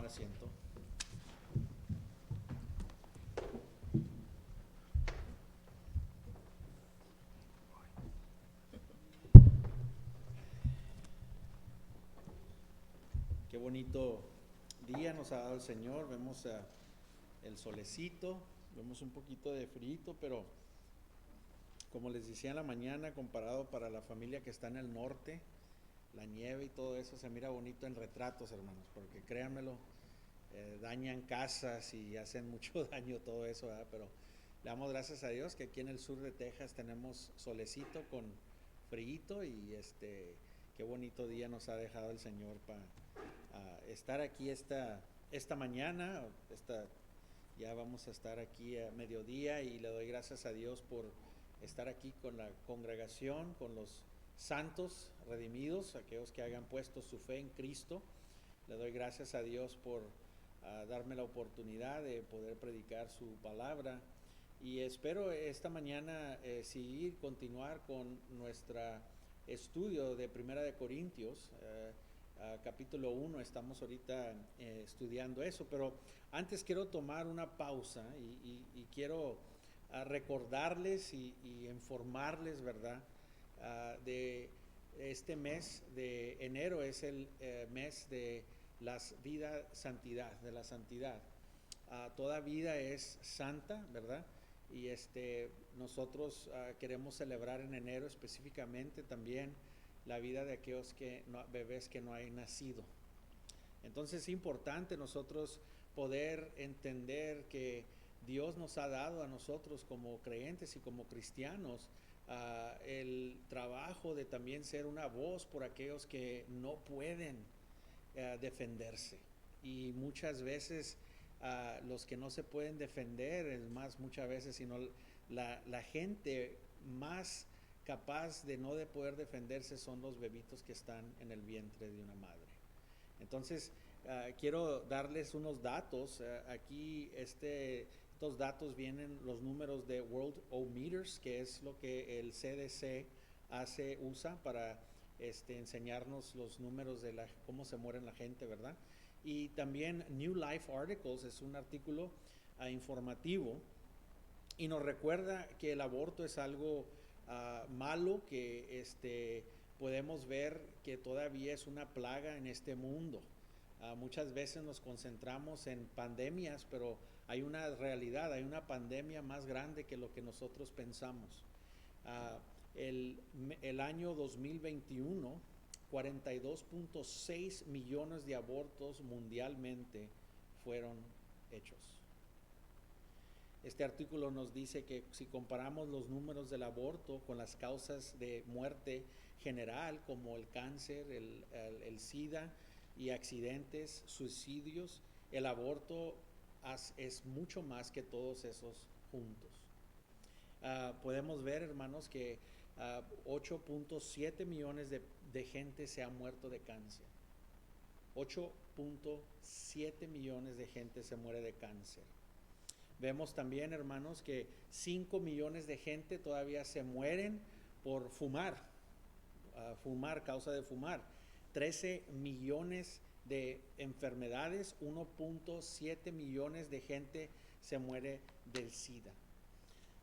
tomar asiento. Qué bonito día nos ha dado el Señor. Vemos el solecito, vemos un poquito de frío, pero como les decía en la mañana, comparado para la familia que está en el norte, la nieve y todo eso se mira bonito en retratos, hermanos, porque créanmelo, dañan casas y hacen mucho daño todo eso, ¿verdad? Pero le damos gracias a Dios que aquí en el sur de Texas tenemos solecito con frío y qué bonito día nos ha dejado el Señor para estar aquí esta mañana. Ya vamos a estar aquí a mediodía y le doy gracias a Dios por estar aquí con la congregación, con los santos redimidos, aquellos que hayan puesto su fe en Cristo. Le doy gracias a Dios por darme la oportunidad de poder predicar su palabra y espero esta mañana continuar con nuestro estudio de Primera de Corintios, capítulo 1. Estamos ahorita estudiando eso, pero antes quiero tomar una pausa y quiero recordarles y informarles, ¿verdad? De este mes de enero es el mes de de la santidad. Toda vida es santa, ¿verdad? Y nosotros queremos celebrar en enero específicamente también la vida de aquellos bebés que no hayan nacido. Entonces es importante nosotros poder entender que Dios nos ha dado a nosotros como creyentes y como cristianos el trabajo de también ser una voz por aquellos que no pueden defenderse. Y muchas veces los que no se pueden defender, es más, muchas veces, sino la gente más capaz de poder defenderse son los bebitos que están en el vientre de una madre. Entonces, quiero darles unos datos. Aquí estos datos vienen los números de World O-Meters, que es lo que el CDC usa para enseñarnos los números de cómo se muere la gente, ¿verdad? Y también New Life Articles es un artículo informativo y nos recuerda que el aborto es algo malo, que podemos ver que todavía es una plaga en este mundo. Muchas veces nos concentramos en pandemias, pero hay una realidad, hay una pandemia más grande que lo que nosotros pensamos. El año 2021, 42.6 millones de abortos mundialmente fueron hechos. Este artículo nos dice que si comparamos los números del aborto con las causas de muerte general, como el cáncer, el SIDA y accidentes, suicidios, el aborto es mucho más que todos esos juntos. Podemos ver, hermanos, que 8.7 millones de gente se ha muerto de cáncer. 8.7 millones de gente se muere de cáncer. Vemos también, hermanos, que 5 millones de gente todavía se mueren por causa de fumar. 13 millones de enfermedades, 1.7 millones de gente se muere del SIDA.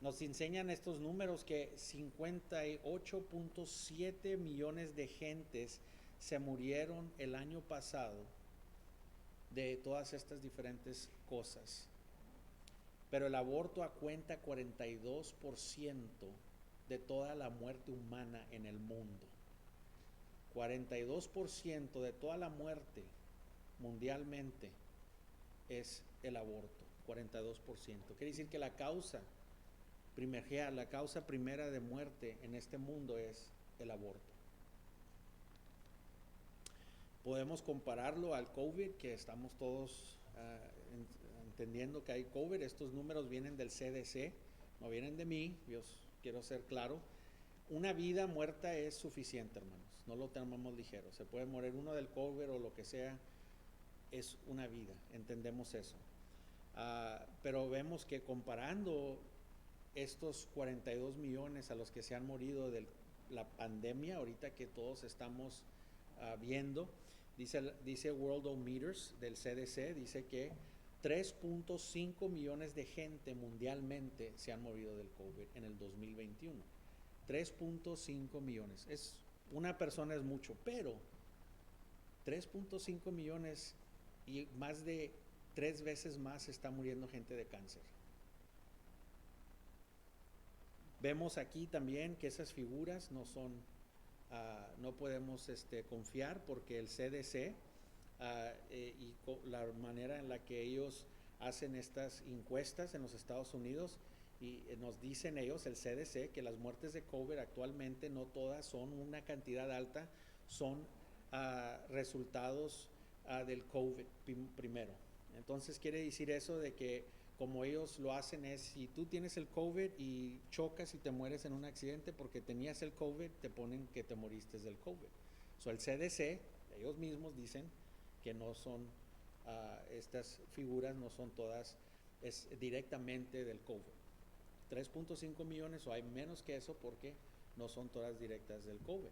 Nos enseñan estos números que 58.7 millones de gentes se murieron el año pasado de todas estas diferentes cosas. Pero el aborto cuenta 42% de toda la muerte humana en el mundo. 42% de toda la muerte mundialmente es el aborto. 42%. Quiere decir que la causa primera de muerte en este mundo es el aborto. Podemos compararlo al COVID, que estamos todos entendiendo que hay COVID. Estos números vienen del CDC, no vienen de mí, yo quiero ser claro. Una vida muerta es suficiente, hermanos, no lo tomamos ligero. Se puede morir uno del COVID o lo que sea, es una vida, entendemos eso. Pero vemos que comparando estos 42 millones a los que se han morido de la pandemia, ahorita que todos estamos viendo, Dice Worldometers del CDC, dice que 3.5 millones de gente mundialmente se han morido del COVID en el 2021. 3.5 millones. Una persona es mucho, pero 3.5 millones y más de 3 veces más está muriendo gente de cáncer. Vemos aquí también que esas figuras no son, no podemos confiar, porque el CDC la manera en la que ellos hacen estas encuestas en los Estados Unidos, y nos dicen ellos, el CDC, que las muertes de COVID actualmente no todas son una cantidad alta, son resultados del COVID primero. Entonces quiere decir eso de que como ellos lo hacen es, si tú tienes el COVID y chocas y te mueres en un accidente porque tenías el COVID, te ponen que te moriste del COVID. El CDC, ellos mismos dicen que no son, estas figuras no son todas es directamente del COVID. 3.5 millones o hay menos que eso porque no son todas directas del COVID.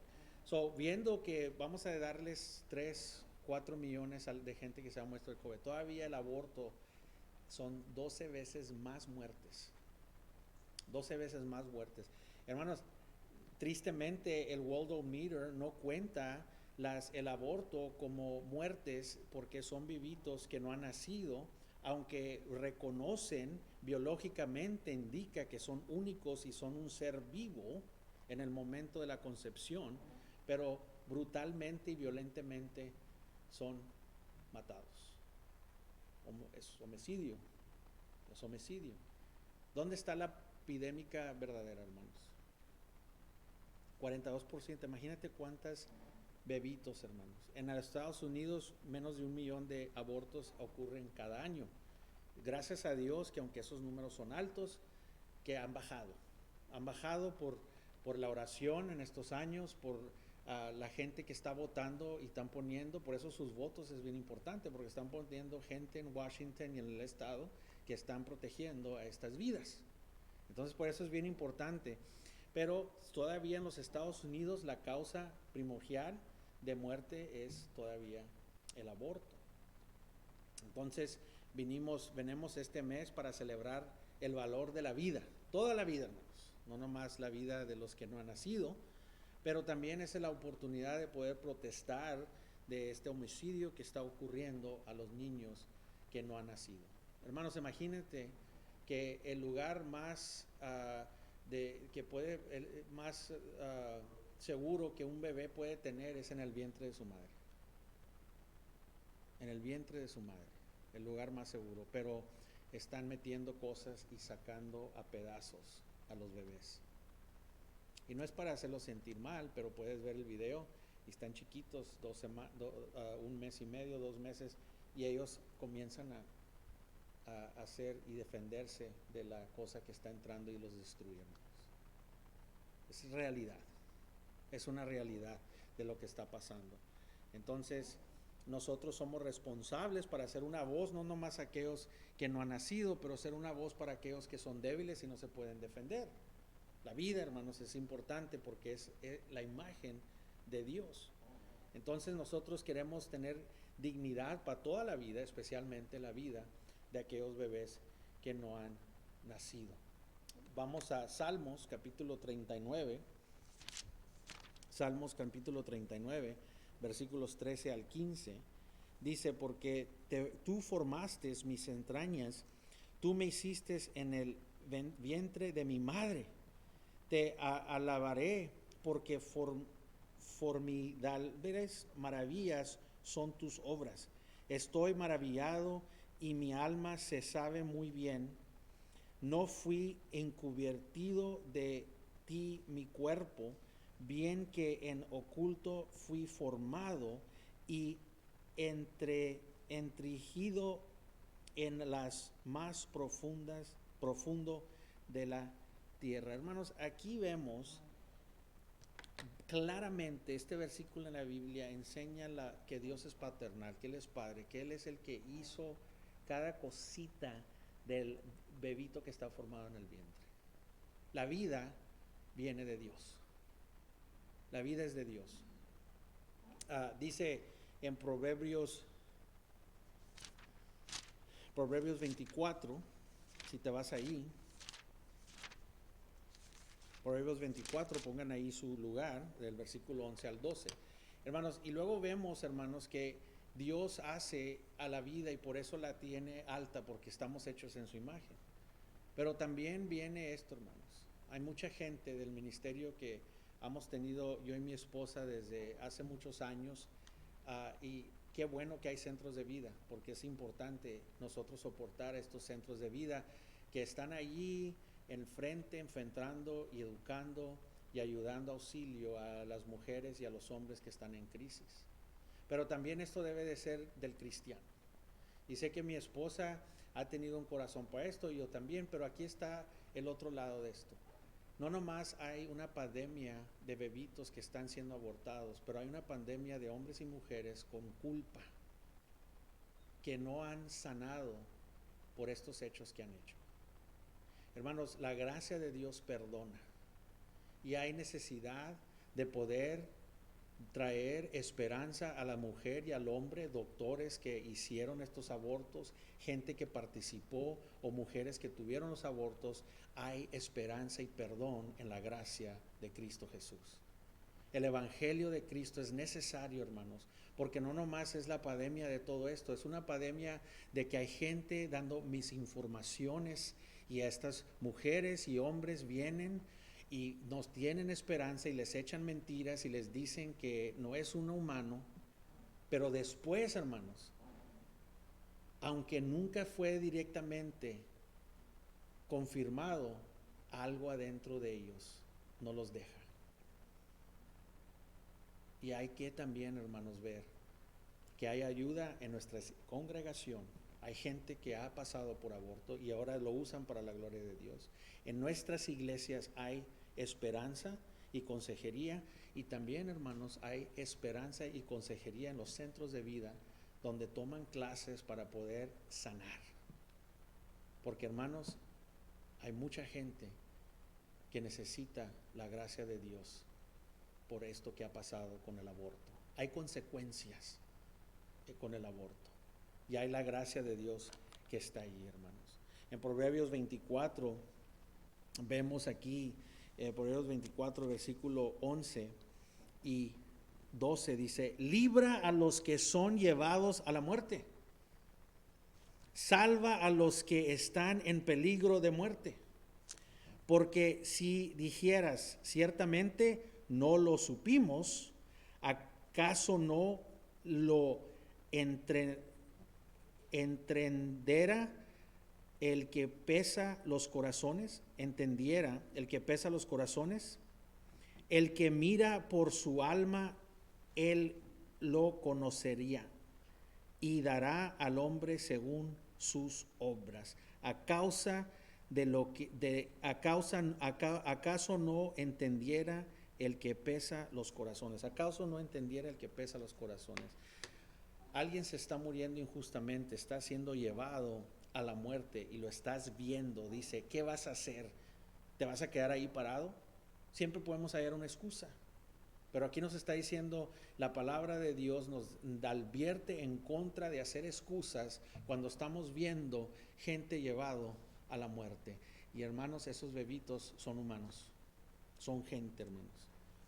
Viendo que vamos a darles 3-4 millones de gente que se ha muerto del COVID, todavía el aborto son 12 veces más muertes. 12 veces más muertes. Hermanos, tristemente el Worldometer no cuenta el aborto como muertes porque son bebitos que no han nacido, aunque reconocen biológicamente, indica que son únicos y son un ser vivo en el momento de la concepción, pero brutalmente y violentamente son matados. Es homicidio. Es homicidio. ¿Dónde está la epidemia verdadera, hermanos? 42%. Imagínate cuántas bebitos, hermanos. En los Estados Unidos, menos de 1 millón de abortos ocurren cada año. Gracias a Dios que aunque esos números son altos, que han bajado. Han bajado por la oración en estos años, por la gente que está votando y están poniendo, por eso sus votos es bien importante, porque están poniendo gente en Washington y en el estado que están protegiendo a estas vidas. Entonces por eso es bien importante. Pero todavía en los Estados Unidos la causa primordial de muerte es todavía el aborto. Entonces venimos este mes para celebrar el valor de la vida, toda la vida, hermanos, no nomás la vida de los que no han nacido, pero también es la oportunidad de poder protestar de este homicidio que está ocurriendo a los niños que no han nacido. Hermanos, imagínate que el lugar más seguro que un bebé puede tener es en el vientre de su madre. En el vientre de su madre, el lugar más seguro, pero están metiendo cosas y sacando a pedazos a los bebés. Y no es para hacerlos sentir mal, pero puedes ver el video y están chiquitos, 1 mes y medio, 2 meses, y ellos comienzan a hacer y defenderse de la cosa que está entrando y los destruye. Es realidad, es una realidad de lo que está pasando. Entonces nosotros somos responsables para ser una voz, no nomás aquellos que no han nacido, pero ser una voz para aquellos que son débiles y no se pueden defender. La vida, hermanos, es importante porque es la imagen de Dios. Entonces nosotros queremos tener dignidad para toda la vida, especialmente la vida de aquellos bebés que no han nacido. Vamos a Salmos capítulo 39. Salmos capítulo 39, versículos 13 al 15. Dice, porque tú formaste mis entrañas, tú me hiciste en el vientre de mi madre. Te alabaré porque formidables maravillas son tus obras. Estoy maravillado y mi alma se sabe muy bien. No fui encubiertido de ti mi cuerpo, bien que en oculto fui formado y entretejido en las más profundo de la tierra. Hermanos, aquí vemos claramente este versículo en la Biblia enseña que Dios es paternal, que Él es Padre, que Él es el que hizo cada cosita del bebito que está formado en el vientre. La vida viene de Dios. La vida es de Dice en Proverbios 24, si te vas ahí, Proverbios 24, pongan ahí su lugar, del versículo 11 al 12. Hermanos, y luego vemos, hermanos, que Dios hace a la vida y por eso la tiene alta, porque estamos hechos en su imagen. Pero también viene esto, hermanos. Hay mucha gente del ministerio que hemos tenido, yo y mi esposa, desde hace muchos años, y qué bueno que hay centros de vida, porque es importante nosotros soportar estos centros de vida que están allí enfrente, enfrentando y educando y ayudando auxilio a las mujeres y a los hombres que están en crisis. Pero también esto debe de ser del cristiano. Y sé que mi esposa ha tenido un corazón para esto, y yo también, pero aquí está el otro lado de esto. No nomás hay una pandemia de bebitos que están siendo abortados, pero hay una pandemia de hombres y mujeres con culpa que no han sanado por estos hechos que han hecho. Hermanos, la gracia de Dios perdona, y hay necesidad de poder traer esperanza a la mujer y al hombre, doctores que hicieron estos abortos, gente que participó o mujeres que tuvieron los abortos. Hay esperanza y perdón en la gracia de Cristo Jesús. El evangelio de Cristo es necesario, hermanos, porque no nomás es la pandemia de todo esto, es una pandemia de que hay gente dando misinformaciones, y a estas mujeres y hombres vienen y nos tienen esperanza y les echan mentiras y les dicen que no es uno humano, pero después, hermanos, aunque nunca fue directamente confirmado, algo adentro de ellos no los deja. Y hay que también, hermanos, ver que hay ayuda en nuestra congregación. Hay gente que ha pasado por aborto y ahora lo usan para la gloria de Dios. En nuestras iglesias hay esperanza y consejería, y también, hermanos, hay esperanza y consejería en los centros de vida donde toman clases para poder sanar. Porque, hermanos, hay mucha gente que necesita la gracia de Dios por esto que ha pasado con el aborto. Hay consecuencias con el aborto, y hay la gracia de Dios que está ahí, hermanos. En Proverbios 24 vemos aquí, Proverbios 24 versículo 11 y 12 dice: libra a los que son llevados a la muerte, salva a los que están en peligro de muerte. Porque si dijeras, ciertamente no lo supimos, ¿acaso no lo entendiera el que pesa los corazones? ¿Entendiera el que pesa los corazones? El que mira por su alma, él lo conocería, y dará al hombre según sus obras. ¿Acaso no entendiera el que pesa los corazones? ¿Acaso no entendiera el que pesa los corazones? Alguien se está muriendo injustamente, está siendo llevado a la muerte y lo estás viendo. Dice, ¿qué vas a hacer? ¿Te vas a quedar ahí parado? Siempre podemos hallar una excusa, pero aquí nos está diciendo la palabra de Dios, nos advierte en contra de hacer excusas cuando estamos viendo gente llevado a la muerte. Y, hermanos, esos bebitos son humanos, son gente, hermanos.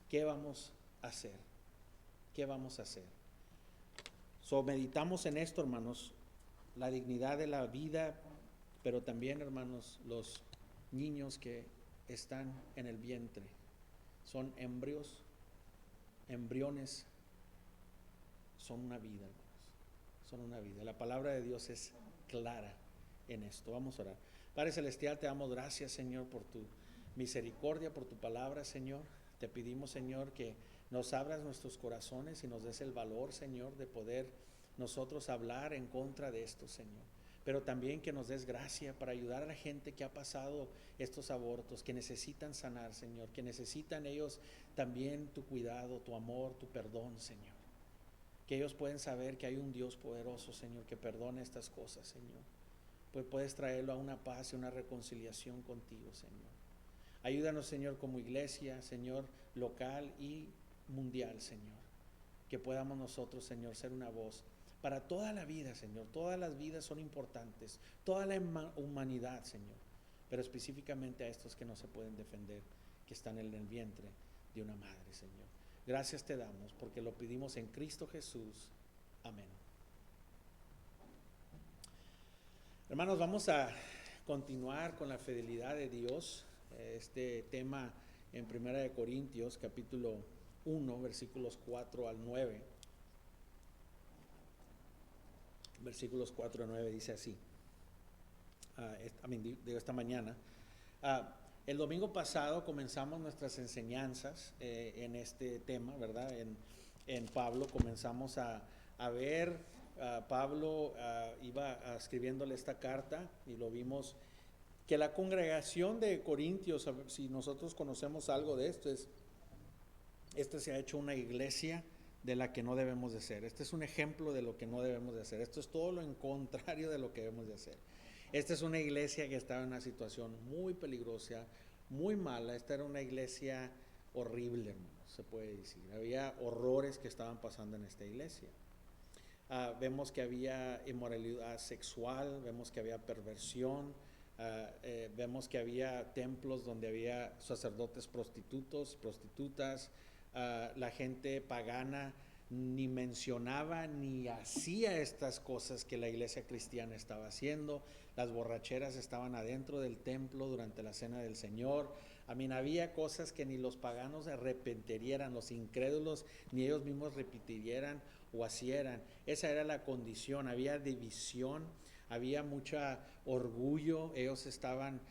¿Qué vamos a hacer? ¿Qué vamos a hacer? Meditamos en esto, hermanos, la dignidad de la vida, pero también, hermanos, los niños que están en el vientre son embriones, son una vida, hermanos, son una vida. La palabra de Dios es clara en esto. Vamos a orar. Padre Celestial, te damos gracias, Señor, por tu misericordia, por tu palabra, Señor. Te pedimos, Señor, que nos abras nuestros corazones y nos des el valor, Señor, de poder nosotros hablar en contra de esto, Señor. Pero también que nos des gracia para ayudar a la gente que ha pasado estos abortos, que necesitan sanar, Señor, que necesitan ellos también tu cuidado, tu amor, tu perdón, Señor. Que ellos pueden saber que hay un Dios poderoso, Señor, que perdona estas cosas, Señor. Pues puedes traerlo a una paz y una reconciliación contigo, Señor. Ayúdanos, Señor, como iglesia, Señor, local y mundial, Señor. que podamos nosotros, Señor, ser una voz para toda la vida, Señor. Todas las vidas son importantes, toda la humanidad, Señor, pero específicamente a estos que no se pueden defender, que están en el vientre de una madre, Señor. Gracias te damos porque lo pedimos en Cristo Jesús. Amén. Hermanos, vamos a continuar con la fidelidad de Dios. Este tema en 1 Corintios, capítulo 1, versículos 4 al 9. Versículos 4 a 9 dice así. Digo esta mañana. El domingo pasado comenzamos nuestras enseñanzas en este tema, ¿verdad? En Pablo comenzamos a ver, Pablo iba escribiéndole esta carta y lo vimos que la congregación de Corintios, si nosotros conocemos algo de esto, esta se ha hecho una iglesia de la que no debemos de ser. Este es un ejemplo de lo que no debemos de hacer. Esto es todo lo en contrario de lo que debemos de hacer. Esta es una iglesia que estaba en una situación muy peligrosa, muy mala. Esta era una iglesia horrible, hermano, se puede decir. Había horrores que estaban pasando en esta iglesia. Vemos que había inmoralidad sexual, vemos que había perversión, vemos que había templos donde había sacerdotes prostitutas, la gente pagana ni mencionaba ni hacía estas cosas que la iglesia cristiana estaba haciendo. Las borracheras estaban adentro del templo durante la cena del Señor. Había cosas que ni los paganos arrepentirían, los incrédulos ni ellos mismos repitirían o hicieran. Esa era la condición. Había división, había mucho orgullo. Ellos estaban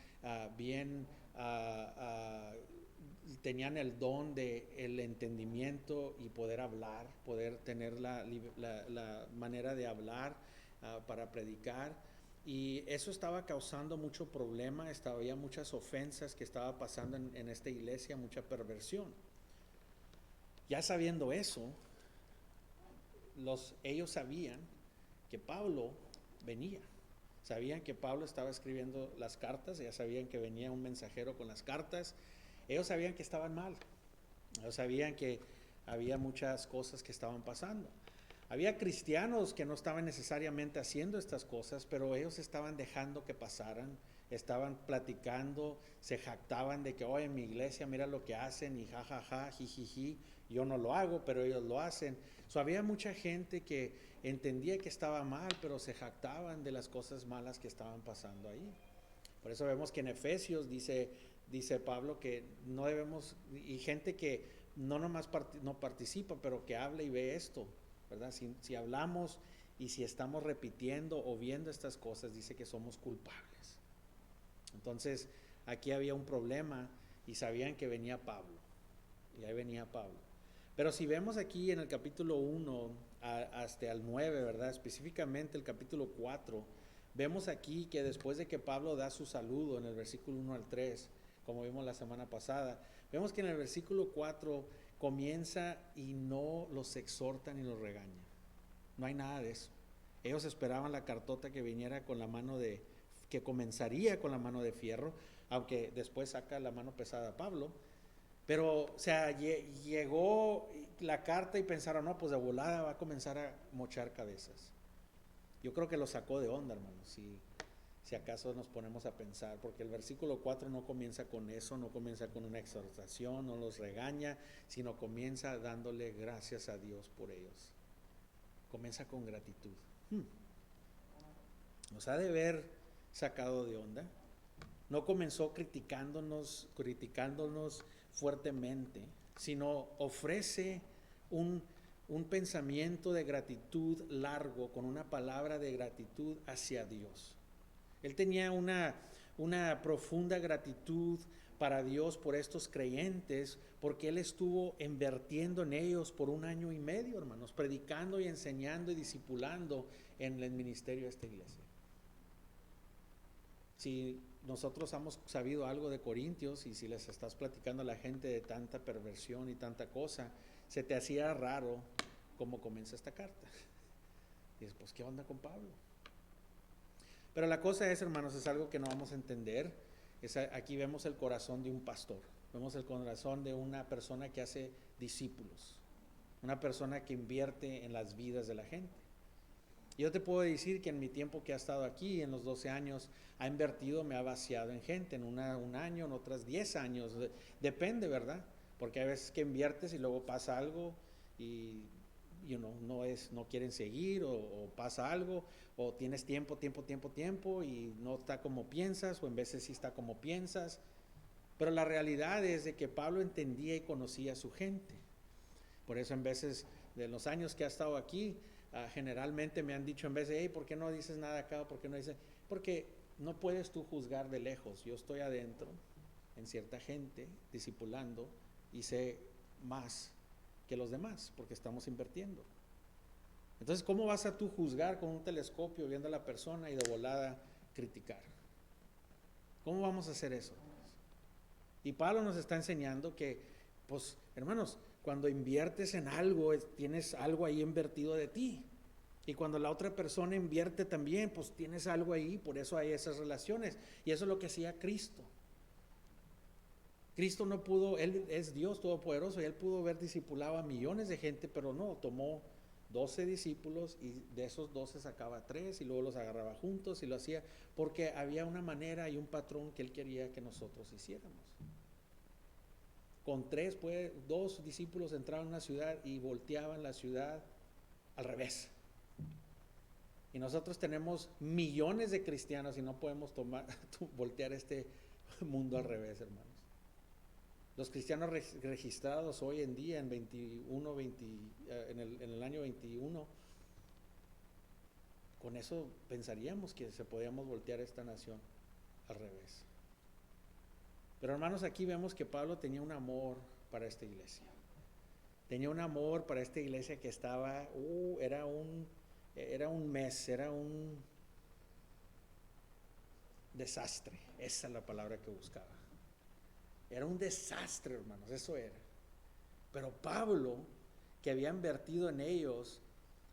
tenían el don de el entendimiento y poder hablar, poder tener la manera de hablar para predicar, y eso estaba causando mucho problema. Había muchas ofensas que estaba pasando en esta iglesia, mucha perversión. Ya sabiendo eso, ellos sabían que Pablo venía. Sabían que Pablo estaba escribiendo las cartas, ya sabían que venía un mensajero con las cartas. Ellos sabían que estaban mal, ellos sabían que había muchas cosas que estaban pasando. Había cristianos que no estaban necesariamente haciendo estas cosas, pero ellos estaban dejando que pasaran, estaban platicando, se jactaban de que, oye, en mi iglesia mira lo que hacen y jajaja, jijiji, yo no lo hago, pero ellos lo hacen. Había mucha gente que entendía que estaba mal, pero se jactaban de las cosas malas que estaban pasando ahí. Por eso vemos que en Efesios dice Pablo que no debemos, y gente que no nomás no participa, pero que habla y ve esto, ¿verdad? Si hablamos y si estamos repitiendo o viendo estas cosas, dice que somos culpables. Entonces, aquí había un problema y sabían que venía Pablo, y ahí venía Pablo. Pero si vemos aquí en el capítulo 1 hasta el 9, ¿verdad? Específicamente el capítulo 4, vemos aquí que después de que Pablo da su saludo en el versículo 1 al 3, como vimos la semana pasada, vemos que en el versículo 4 comienza y no los exhorta ni los regaña. No hay nada de eso. Ellos esperaban la cartota que viniera con la mano que comenzaría con la mano de fierro, aunque después saca la mano pesada Pablo. Pero, llegó la carta y pensaron, no, pues de volada va a comenzar a mochar cabezas. Yo creo que lo sacó de onda, hermanos, si acaso nos ponemos a pensar, porque el versículo 4 no comienza con eso, no comienza con una exhortación, no los regaña, sino comienza dándole gracias a Dios por ellos. Comienza con gratitud. Nos ha de ver sacado de onda. No comenzó criticándonos fuertemente, sino ofrece un pensamiento de gratitud largo, con una palabra de gratitud hacia Dios. Él tenía una profunda gratitud para Dios por estos creyentes, porque Él estuvo invirtiendo en ellos por 1 año y medio, hermanos, predicando y enseñando y discipulando en el ministerio de esta iglesia. Si nosotros hemos sabido algo de Corintios, y si les estás platicando a la gente de tanta perversión y tanta cosa, se te hacía raro cómo comienza esta carta. Y dices, pues, ¿qué onda con Pablo? Pero la cosa es, hermanos, es algo que no vamos a entender. Aquí vemos el corazón de un pastor, vemos el corazón de una persona que hace discípulos. una persona que invierte en las vidas de la gente. Yo te puedo decir que en mi tiempo que ha estado aquí, en los 12 años, ha invertido, me ha vaciado en gente, en un año, en otras 10 años, depende, ¿verdad? Porque hay veces que inviertes y luego pasa algo y no quieren seguir o pasa algo, o tienes tiempo y no está como piensas, o en veces sí está como piensas. Pero la realidad es de que Pablo entendía y conocía a su gente. Por eso en veces de los años que ha estado aquí, generalmente me han dicho en vez de, hey, ¿por qué no dices nada acá? ¿Por qué no dices? Porque no puedes tú juzgar de lejos. Yo estoy adentro, en cierta gente, discipulando, y sé más que los demás, porque estamos invirtiendo. Entonces, ¿cómo vas a tú juzgar con un telescopio viendo a la persona y de volada criticar? ¿Cómo vamos a hacer eso? Y Pablo nos está enseñando que, pues, hermanos, cuando inviertes en algo, tienes algo ahí invertido de ti. Y cuando la otra persona invierte también, pues tienes algo ahí, por eso hay esas relaciones. Y eso es lo que hacía Cristo. Cristo no pudo, Él es Dios todopoderoso y Él pudo haber discipulado a millones de gente, pero no, tomó 12 discípulos y de esos 12 sacaba 3 y luego los agarraba juntos y lo hacía porque había una manera y un patrón que Él quería que nosotros hiciéramos. Con 2 discípulos entraban a una ciudad y volteaban la ciudad al revés. Y nosotros tenemos millones de cristianos y no podemos voltear este mundo al revés, hermanos. Los cristianos registrados hoy en día en el año 21, con eso pensaríamos que se podíamos voltear esta nación al revés. Pero hermanos, aquí vemos que Pablo tenía un amor para esta iglesia. Tenía un amor para esta iglesia que estaba, era un desastre. Esa es la palabra que buscaba. Era un desastre, hermanos, eso era. Pero Pablo, que había invertido en ellos,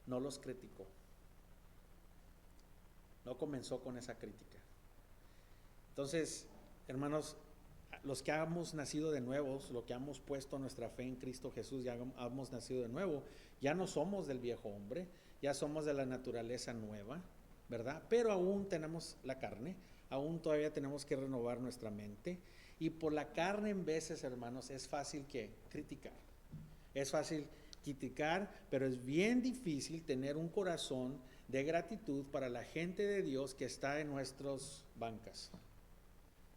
no los criticó. No comenzó con esa crítica. Entonces, hermanos, los que hemos nacido de nuevos, los que hemos puesto nuestra fe en Cristo Jesús, ya hemos nacido de nuevo, ya no somos del viejo hombre, ya somos de la naturaleza nueva, ¿verdad? Pero aún tenemos la carne, aún todavía tenemos que renovar nuestra mente. Y por la carne en veces, hermanos, es fácil que criticar. Es fácil criticar, pero es bien difícil tener un corazón de gratitud para la gente de Dios que está en nuestras bancas.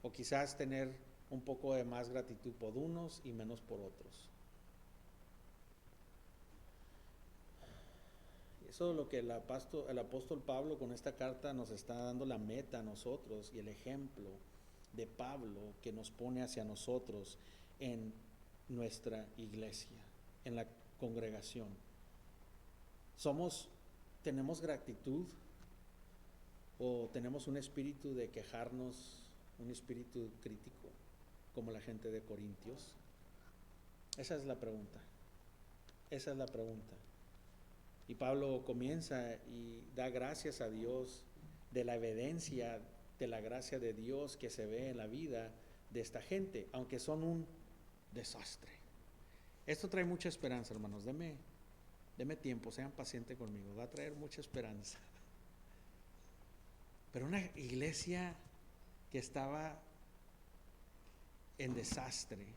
O quizás tener un poco de más gratitud por unos y menos por otros. Eso es lo que el apóstol Pablo con esta carta nos está dando la meta a nosotros y el ejemplo de Pablo que nos pone hacia nosotros en nuestra iglesia, en la congregación. ¿Tenemos gratitud o tenemos un espíritu de quejarnos, un espíritu crítico, como la gente de Corintios? Esa es la pregunta. Esa es la pregunta. Y Pablo comienza y da gracias a Dios de la evidencia de la gracia de Dios que se ve en la vida de esta gente, aunque son un desastre. Esto trae mucha esperanza, hermanos. Deme tiempo, sean pacientes conmigo. Va a traer mucha esperanza. Pero una iglesia que estaba en desastre,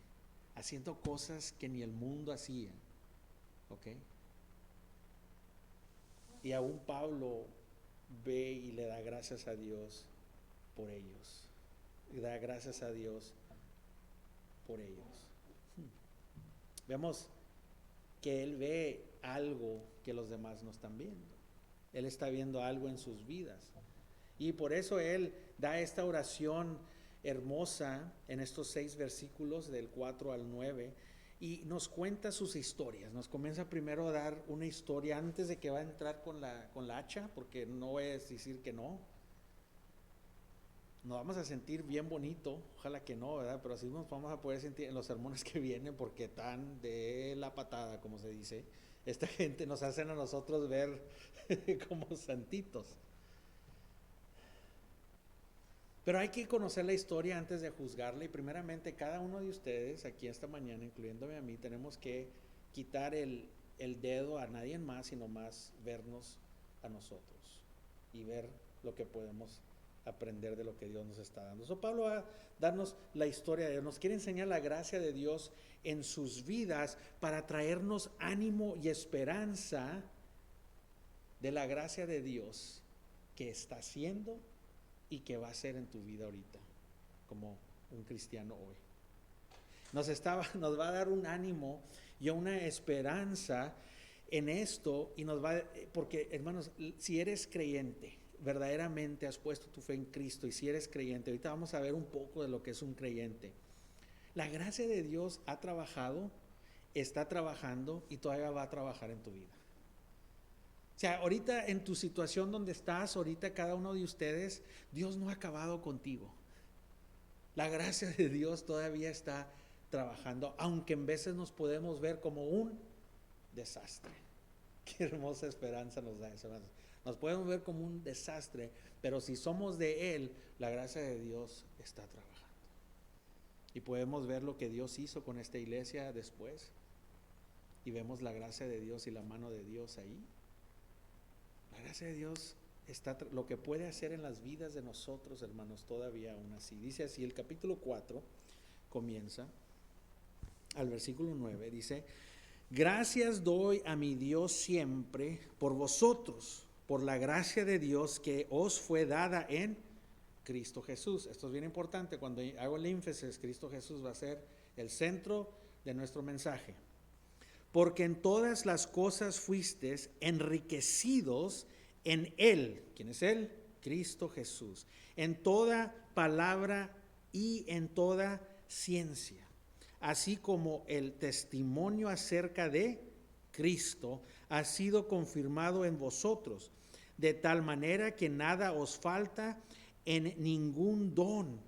haciendo cosas que ni el mundo hacía, ¿ok? Y aún Pablo ve y le da gracias a Dios por ellos. Y da gracias a Dios por ellos. Vemos que él ve algo que los demás no están viendo. Él está viendo algo en sus vidas. Y por eso él da esta oración hermosa en estos 6 versículos del 4 al 9 y nos cuenta sus historias. Nos comienza primero a dar una historia antes de que va a entrar con la hacha, porque no voy a decir que no. Nos vamos a sentir bien bonito, ojalá que no, ¿verdad? Pero así nos vamos a poder sentir en los sermones que vienen, porque están de la patada, como se dice. Esta gente nos hacen a nosotros ver como santitos. Pero hay que conocer la historia antes de juzgarla, y primeramente cada uno de ustedes aquí esta mañana, incluyéndome a mí, tenemos que quitar el dedo a nadie más, sino más vernos a nosotros y ver lo que podemos aprender de lo que Dios nos está dando. So, Pablo va a darnos la historia de Dios, nos quiere enseñar la gracia de Dios en sus vidas para traernos ánimo y esperanza de la gracia de Dios que está haciendo y que va a hacer en tu vida ahorita, como un cristiano hoy. Nos va a dar un ánimo y una esperanza en esto, y porque hermanos, si eres creyente, verdaderamente has puesto tu fe en Cristo, y si eres creyente, ahorita vamos a ver un poco de lo que es un creyente. La gracia de Dios ha trabajado, está trabajando y todavía va a trabajar en tu vida. O sea, ahorita en tu situación donde estás, ahorita cada uno de ustedes, Dios no ha acabado contigo. La gracia de Dios todavía está trabajando, aunque en veces nos podemos ver como un desastre. Qué hermosa esperanza nos da eso, hermanos. Nos podemos ver como un desastre, pero si somos de Él, la gracia de Dios está trabajando. Y podemos ver lo que Dios hizo con esta iglesia después. Y vemos la gracia de Dios y la mano de Dios ahí. La gracia de Dios está lo que puede hacer en las vidas de nosotros, hermanos, todavía aún así. Dice así, el capítulo 4 comienza al versículo 9, dice: gracias doy a mi Dios siempre por vosotros, por la gracia de Dios que os fue dada en Cristo Jesús. Esto es bien importante. Cuando hago el énfasis, Cristo Jesús va a ser el centro de nuestro mensaje. Porque en todas las cosas fuisteis enriquecidos en Él. ¿Quién es Él? Cristo Jesús. En toda palabra y en toda ciencia, así como el testimonio acerca de Cristo ha sido confirmado en vosotros, de tal manera que nada os falta en ningún don,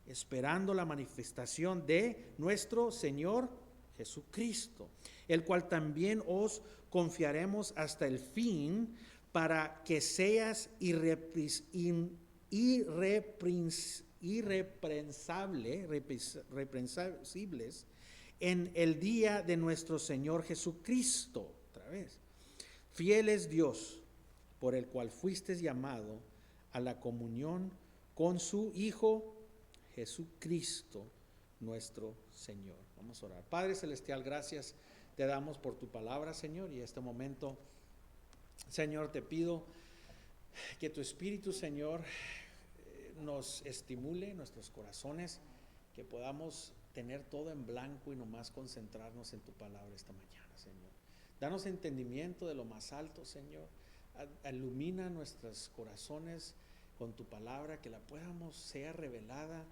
esperando la manifestación de nuestro Señor Jesucristo, el cual también os confiaremos hasta el fin, para que seas irreprensibles en el día de nuestro Señor Jesucristo. Otra vez. Fiel es Dios, por el cual fuisteis llamado a la comunión con su Hijo Jesucristo, nuestro Señor. Vamos a orar. Padre Celestial, gracias te damos por tu palabra, Señor, y en este momento, Señor, te pido que tu Espíritu, Señor, nos estimule nuestros corazones, que podamos tener todo en blanco y nomás concentrarnos en tu palabra esta mañana, Señor. Danos entendimiento de lo más alto, Señor. Ilumina nuestros corazones con tu palabra, que la podamos ser revelada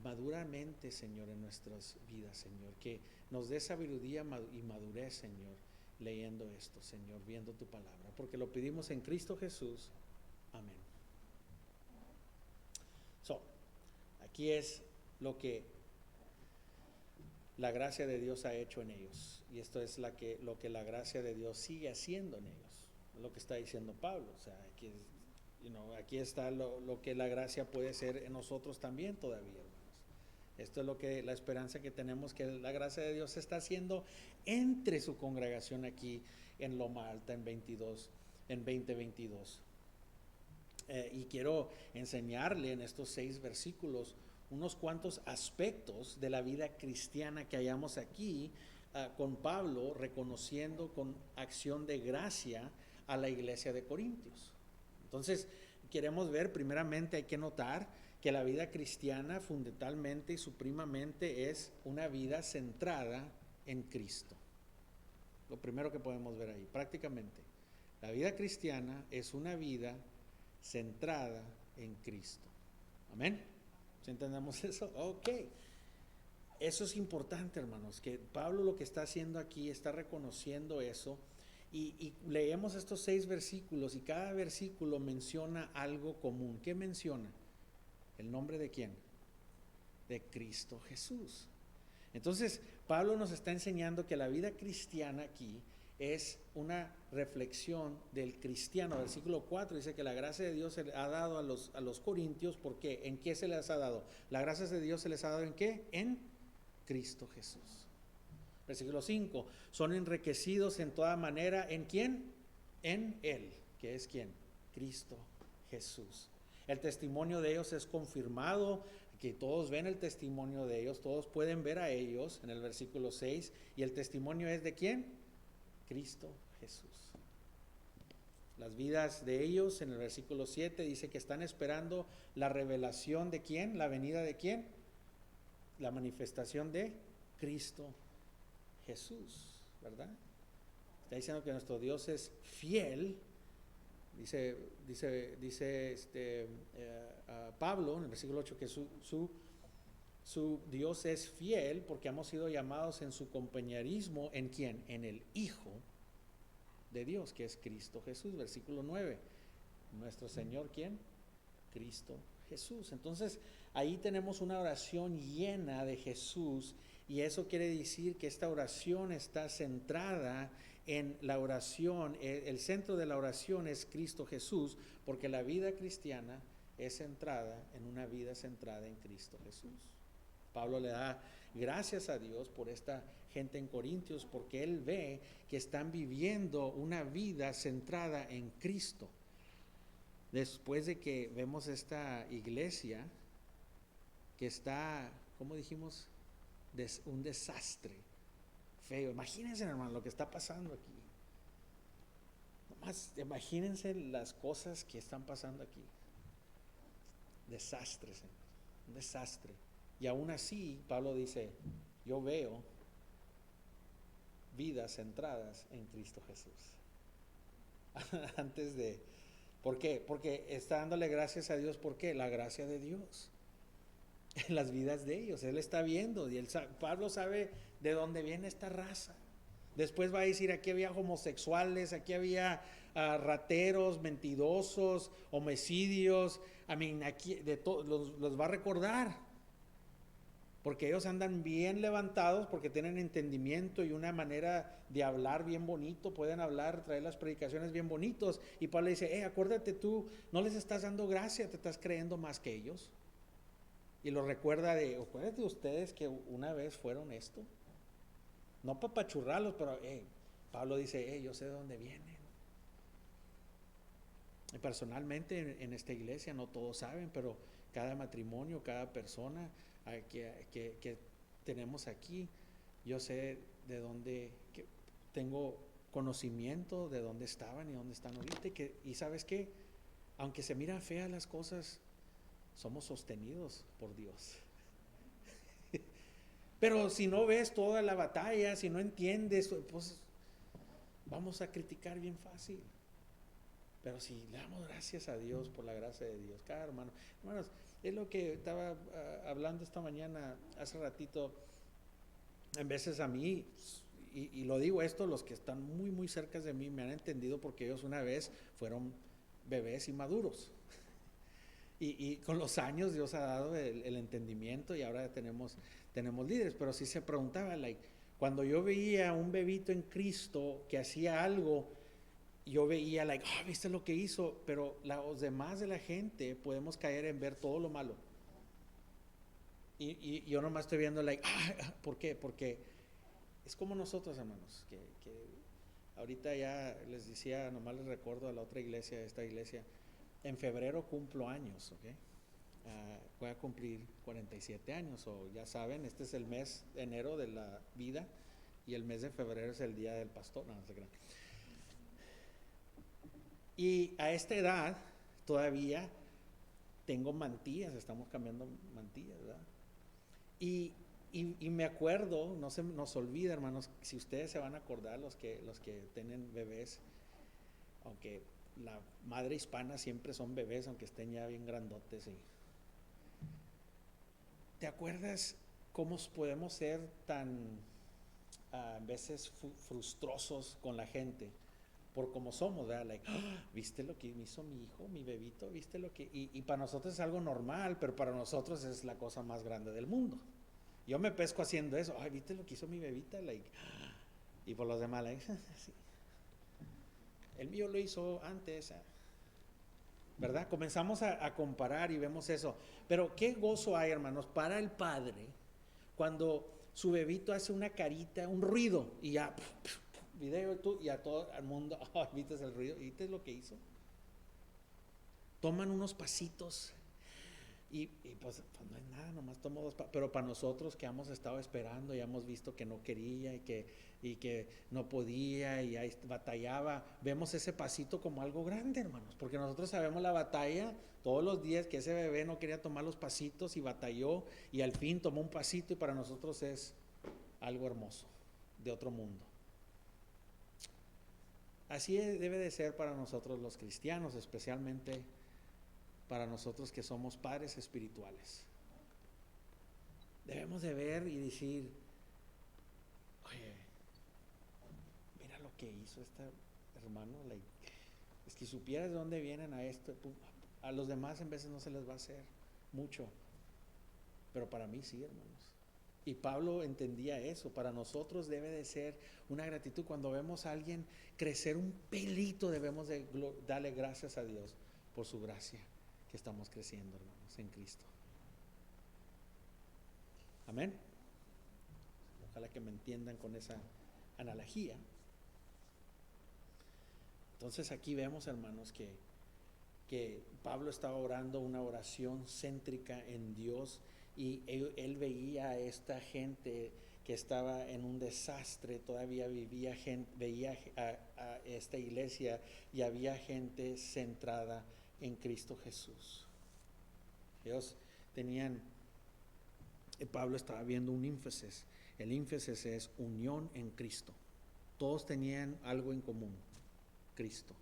maduramente, Señor, en nuestras vidas, Señor. Que nos dé sabiduría y madurez, Señor, leyendo esto, Señor, viendo tu palabra, porque lo pedimos en Cristo Jesús. Amén. Aquí es lo que la gracia de Dios ha hecho en ellos, y esto es lo que la gracia de Dios sigue haciendo en ellos, lo que está diciendo Pablo. O sea, aquí está lo que la gracia puede ser en nosotros también todavía, hermanos. Esto es la esperanza que tenemos, que la gracia de Dios se está haciendo entre su congregación aquí en Loma Alta en 2022. Y quiero enseñarle en estos 6 versículos unos cuantos aspectos de la vida cristiana que hallamos aquí, con Pablo reconociendo con acción de gracia a la iglesia de Corintios. Entonces, queremos ver, primeramente hay que notar que la vida cristiana fundamentalmente y supremamente es una vida centrada en Cristo. Lo primero que podemos ver ahí, prácticamente, la vida cristiana es una vida centrada en Cristo. Amén. ¿Sí entendemos eso? Ok. Eso es importante, hermanos, que Pablo lo que está haciendo aquí está reconociendo eso, y leemos estos 6 versículos y cada versículo menciona algo común. ¿Qué menciona? ¿El nombre de quién? De Cristo Jesús. Entonces, Pablo nos está enseñando que la vida cristiana aquí es una reflexión del cristiano. Versículo 4 dice que la gracia de Dios se le ha dado a los corintios. ¿Por qué? ¿En qué se les ha dado? La gracia de Dios se les ha dado ¿en qué? En Cristo Jesús. Versículo 5, son enriquecidos en toda manera, ¿en quién? En Él, que es ¿quién? Cristo Jesús. El testimonio de ellos es confirmado, que todos ven el testimonio de ellos, todos pueden ver a ellos en el versículo 6, y el testimonio es ¿de quién? Cristo Jesús. Las vidas de ellos en el versículo 7 dice que están esperando la revelación de ¿quién? La venida de ¿quién? La manifestación de Cristo Jesús, ¿verdad? Está diciendo que nuestro Dios es fiel. Dice Pablo en el versículo 8 que su Dios es fiel porque hemos sido llamados en su compañerismo. ¿En quién? En el Hijo de Dios, que es Cristo Jesús. Versículo 9. Nuestro Señor, ¿quién? Cristo Jesús. Entonces, ahí tenemos una oración llena de Jesús, y eso quiere decir que esta oración está centrada en la oración. El centro de la oración es Cristo Jesús, porque la vida cristiana es centrada en una vida centrada en Cristo Jesús. Pablo le da gracias a Dios por esta gente en Corintios, porque él ve que están viviendo una vida centrada en Cristo. Después de que vemos esta iglesia que está, ¿cómo dijimos? Un desastre feo. Imagínense, hermano, lo que está pasando aquí. Nomás imagínense las cosas que están pasando aquí. Desastres, un desastre. Y aún así, Pablo dice, yo veo vidas centradas en Cristo Jesús. ¿Por qué? Porque está dándole gracias a Dios. ¿Por qué? La gracia de Dios en las vidas de ellos. Él está viendo, y Pablo sabe de dónde viene esta raza. Después va a decir, aquí había homosexuales, aquí había rateros, mentirosos, homicidios. Aquí los va a recordar, porque ellos andan bien levantados, porque tienen entendimiento y una manera de hablar bien bonito, pueden hablar, traer las predicaciones bien bonitos. Y Pablo dice, acuérdate, tú no les estás dando gracia, te estás creyendo más que ellos. Y lo recuerda acuérdate ustedes que una vez fueron esto. No para pachurrarlos, pero Pablo dice, yo sé de dónde vienen. Y personalmente en esta iglesia no todos saben, pero cada matrimonio, cada persona que tenemos aquí, yo sé de dónde, que tengo conocimiento de dónde estaban y dónde están ahorita. Y ¿sabes qué? Aunque se miran feas las cosas, somos sostenidos por Dios. Pero si no ves toda la batalla, si no entiendes, pues vamos a criticar bien fácil. Pero si le damos gracias a Dios por la gracia de Dios, cada hermano. Hermanos, es lo que estaba hablando esta mañana, hace ratito. En veces a mí, y lo digo esto, los que están muy, muy cerca de mí me han entendido, porque ellos una vez fueron bebés inmaduros. Y con los años Dios ha dado el entendimiento, y ahora tenemos líderes. Pero sí se preguntaba, cuando yo veía un bebito en Cristo que hacía algo, yo veía, ¿viste lo que hizo? Pero los demás de la gente podemos caer en ver todo lo malo. Y yo nomás estoy viendo, ¿por qué? Porque es como nosotros, hermanos, que ahorita ya les decía, nomás les recuerdo a la otra iglesia, esta iglesia, en febrero cumplo años, ¿ok? Voy a cumplir 47 años, o ya saben, este es el mes de enero de la vida, y el mes de febrero es el día del pastor. No se crean. Y a esta edad todavía tengo mantillas, estamos cambiando mantillas, ¿verdad? Y me acuerdo, no se nos olvida, hermanos, si ustedes se van a acordar, los que tienen bebés, aunque la madre hispana siempre son bebés, aunque estén ya bien grandotes. ¿Te acuerdas cómo podemos ser tan a veces frustrosos con la gente por cómo somos, ¿verdad? ¿Viste lo que me hizo mi hijo, mi bebito? ¿Viste lo que? Y para nosotros es algo normal, pero para nosotros es la cosa más grande del mundo. Yo me pesco haciendo eso. ¿Viste lo que hizo mi bebita? Y por los demás, sí. El mío lo hizo antes, ¿verdad? Comenzamos a comparar y vemos eso. Pero qué gozo hay, hermanos, para el padre cuando su bebito hace una carita, un ruido, y ya, video tú, y a todo el mundo, ¿viste el ruido? ¿Viste lo que hizo? Toman unos pasitos. Y pues no es nada, nomás tomo dos pasos. Pero para nosotros que hemos estado esperando, ya hemos visto que no quería y que no podía y ahí batallaba, vemos ese pasito como algo grande, hermanos, porque nosotros sabemos la batalla todos los días que ese bebé no quería tomar los pasitos y batalló y al fin tomó un pasito, y para nosotros es algo hermoso, de otro mundo. Así debe de ser para nosotros los cristianos, especialmente para nosotros que somos padres espirituales. Debemos de ver y decir, oye, mira lo que hizo este hermano, es que supieras de dónde vienen a esto. A los demás en veces no se les va a hacer mucho, pero para mí sí, hermanos. Y Pablo entendía eso. Para nosotros debe de ser una gratitud. Cuando vemos a alguien crecer un pelito, debemos de darle gracias a Dios por su gracia que estamos creciendo, hermanos, en Cristo. Amén. Ojalá que me entiendan con esa analogía. Entonces aquí vemos, hermanos, que Pablo estaba orando una oración céntrica en Dios, y él veía a esta gente que estaba en un desastre, todavía vivía gente, veía a esta iglesia y había gente centrada en Cristo Jesús. Ellos tenían, Pablo estaba viendo un énfasis. El énfasis es unión en Cristo. Todos tenían algo en común: Cristo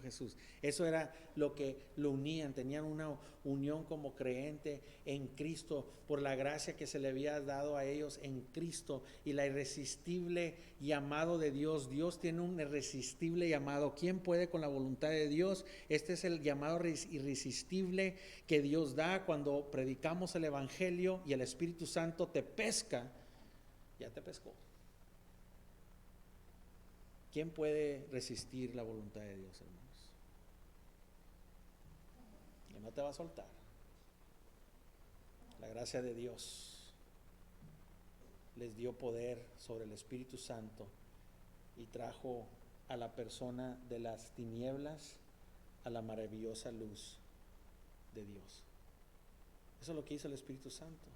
Jesús. Eso era lo que lo unían. Tenían una unión como creyente en Cristo por la gracia que se le había dado a ellos en Cristo y la irresistible llamado de Dios. Dios tiene un irresistible llamado. ¿Quién puede con la voluntad de Dios? Este es el llamado irresistible que Dios da cuando predicamos el Evangelio y el Espíritu Santo te pesca. Ya te pescó. ¿Quién puede resistir la voluntad de Dios, hermanos? Que no te va a soltar. La gracia de Dios les dio poder sobre el Espíritu Santo y trajo a la persona de las tinieblas a la maravillosa luz de Dios. Eso es lo que hizo el Espíritu Santo.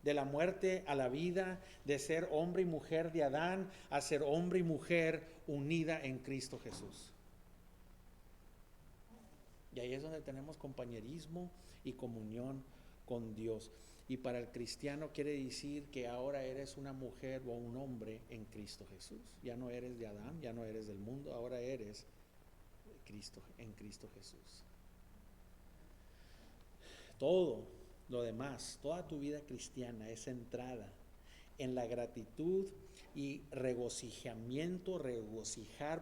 De la muerte a la vida, de ser hombre y mujer de Adán a ser hombre y mujer unida en Cristo Jesús. Y ahí es donde tenemos compañerismo y comunión con Dios. Y para el cristiano quiere decir que ahora eres una mujer o un hombre en Cristo Jesús. Ya no eres de Adán, ya no eres del mundo, ahora eres Cristo, en Cristo Jesús. Todo lo demás, toda tu vida cristiana es centrada en la gratitud y regocijar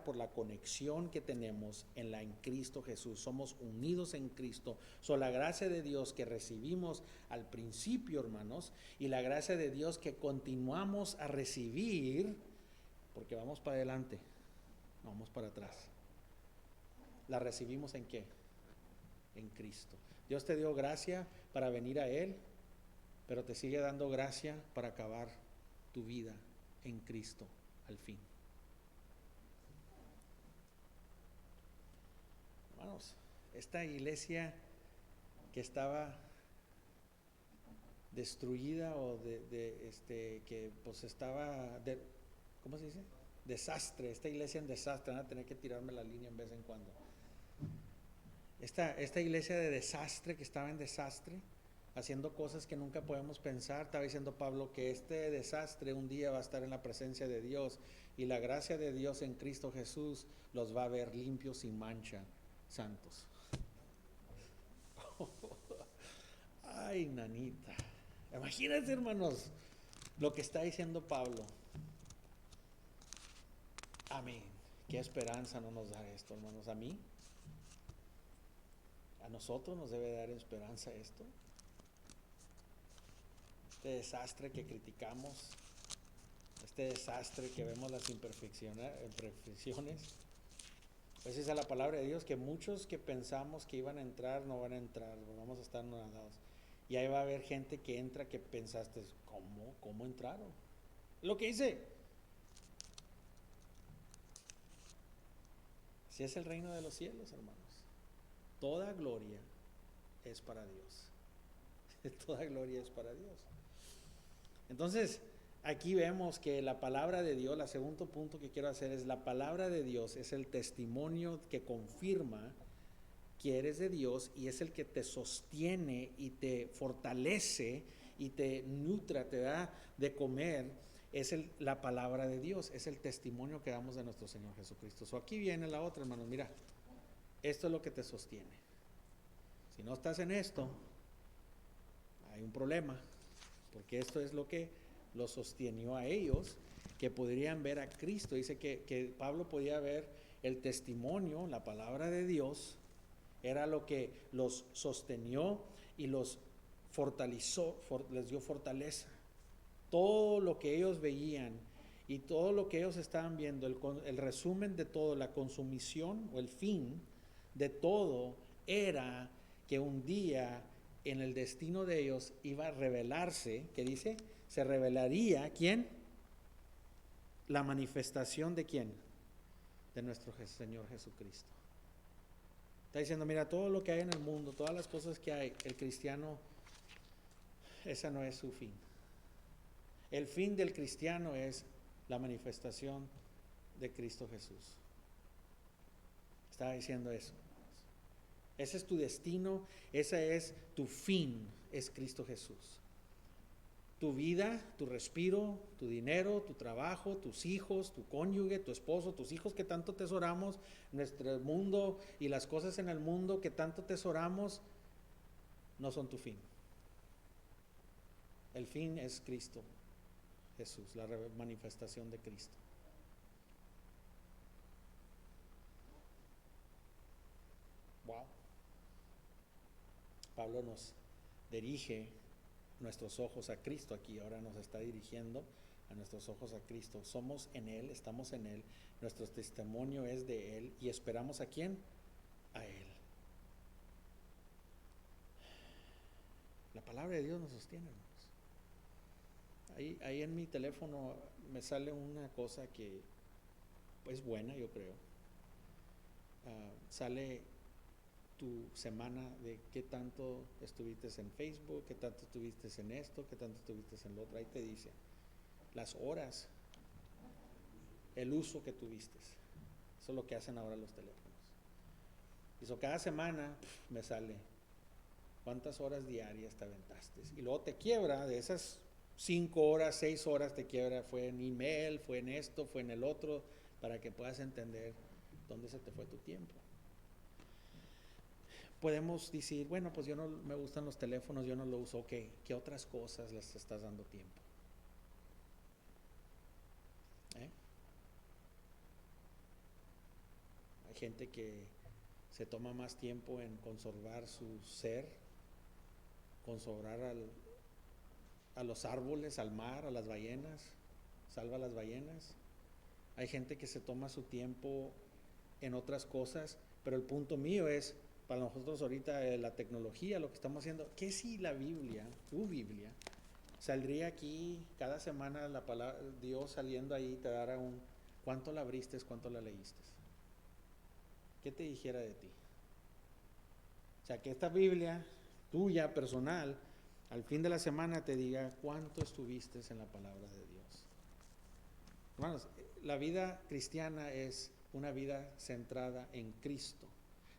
por la conexión que tenemos en Cristo Jesús. Somos unidos en Cristo. La gracia de Dios que recibimos al principio, hermanos, y la gracia de Dios que continuamos a recibir, porque vamos para adelante, no vamos para atrás. ¿La recibimos en qué? En Cristo. Dios te dio gracia para venir a Él, pero te sigue dando gracia para acabar tu vida en Cristo al fin. Hermanos, esta iglesia que estaba destruida o que pues estaba ¿cómo se dice? Desastre, esta iglesia en desastre. Van a tener que tirarme la línea en vez en cuando. Esta iglesia de desastre, que estaba en desastre, haciendo cosas que nunca podemos pensar. Estaba diciendo Pablo que este desastre un día va a estar en la presencia de Dios, y la gracia de Dios en Cristo Jesús los va a ver limpios, sin mancha, santos. Ay, nanita. Imagínense, hermanos, lo que está diciendo Pablo. Amén. Qué esperanza no nos da esto, hermanos. A nosotros nos debe dar esperanza esto. Este desastre que criticamos, este desastre que vemos las imperfecciones. Pues esa es la palabra de Dios, que muchos que pensamos que iban a entrar no van a entrar, vamos a estar nadados. Y ahí va a haber gente que entra que pensaste, ¿cómo entraron? Lo que dice, si es el reino de los cielos, hermanos, toda gloria es para Dios. Toda gloria es para Dios. Entonces, aquí vemos que la palabra de Dios, el segundo punto que quiero hacer es la palabra de Dios, es el testimonio que confirma que eres de Dios y es el que te sostiene y te fortalece y te nutra, te da de comer, es la palabra de Dios, es el testimonio que damos de nuestro Señor Jesucristo. Aquí viene la otra, hermanos, mira, esto es lo que te sostiene. Si no estás en esto, hay un problema, porque esto es lo que los sostenió a ellos, que podrían ver a Cristo. Dice que Pablo podía ver el testimonio, la palabra de Dios, era lo que los sostenió y los fortaleció, les dio fortaleza. Todo lo que ellos veían y todo lo que ellos estaban viendo, el resumen de todo, la consumición o el fin de todo era que un día en el destino de ellos iba a revelarse, ¿qué dice? Se revelaría, ¿quién? La manifestación de ¿quién? De nuestro Señor Jesucristo. Está diciendo, mira, todo lo que hay en el mundo, todas las cosas que hay, el cristiano, esa no es su fin. El fin del cristiano es la manifestación de Cristo Jesús. Estaba diciendo eso. Ese es tu destino, ese es tu fin, es Cristo Jesús. Tu vida, tu respiro, tu dinero, tu trabajo, tus hijos, tu cónyuge, tu esposo, tus hijos que tanto tesoramos, nuestro mundo y las cosas en el mundo que tanto tesoramos, no son tu fin. El fin es Cristo Jesús, la manifestación de Cristo. Wow. Pablo nos dirige nuestros ojos a Cristo aquí, ahora nos está dirigiendo a nuestros ojos a Cristo. Somos en Él, estamos en Él, nuestro testimonio es de Él y esperamos ¿a quién? A Él. La palabra de Dios nos sostiene, hermanos. Ahí en mi teléfono me sale una cosa que es buena, yo creo. Sale tu semana de qué tanto estuviste en Facebook, qué tanto estuviste en esto, qué tanto estuviste en lo otro. Ahí te dice las horas, el uso que tuviste. Eso es lo que hacen ahora los teléfonos. Y cada semana me sale cuántas horas diarias te aventaste. Y luego te quiebra de esas 5 horas, 6 horas, te quiebra. Fue en email, fue en esto, fue en el otro, para que puedas entender dónde se te fue tu tiempo. Podemos decir, bueno, pues yo no me gustan los teléfonos, yo no lo uso. Ok, ¿qué otras cosas les estás dando tiempo? Hay gente que se toma más tiempo en conservar su ser, conservar a los árboles, al mar, a las ballenas, salva a las ballenas. Hay gente que se toma su tiempo en otras cosas, pero el punto mío es, para nosotros ahorita la tecnología, lo que estamos haciendo, ¿qué si la Biblia, tu Biblia, saldría aquí cada semana la palabra Dios saliendo ahí, te dará cuánto la abriste, cuánto la leíste? ¿Qué te dijera de ti? O sea, que esta Biblia tuya, personal, al fin de la semana te diga cuánto estuviste en la palabra de Dios. Hermanos, la vida cristiana es una vida centrada en Cristo.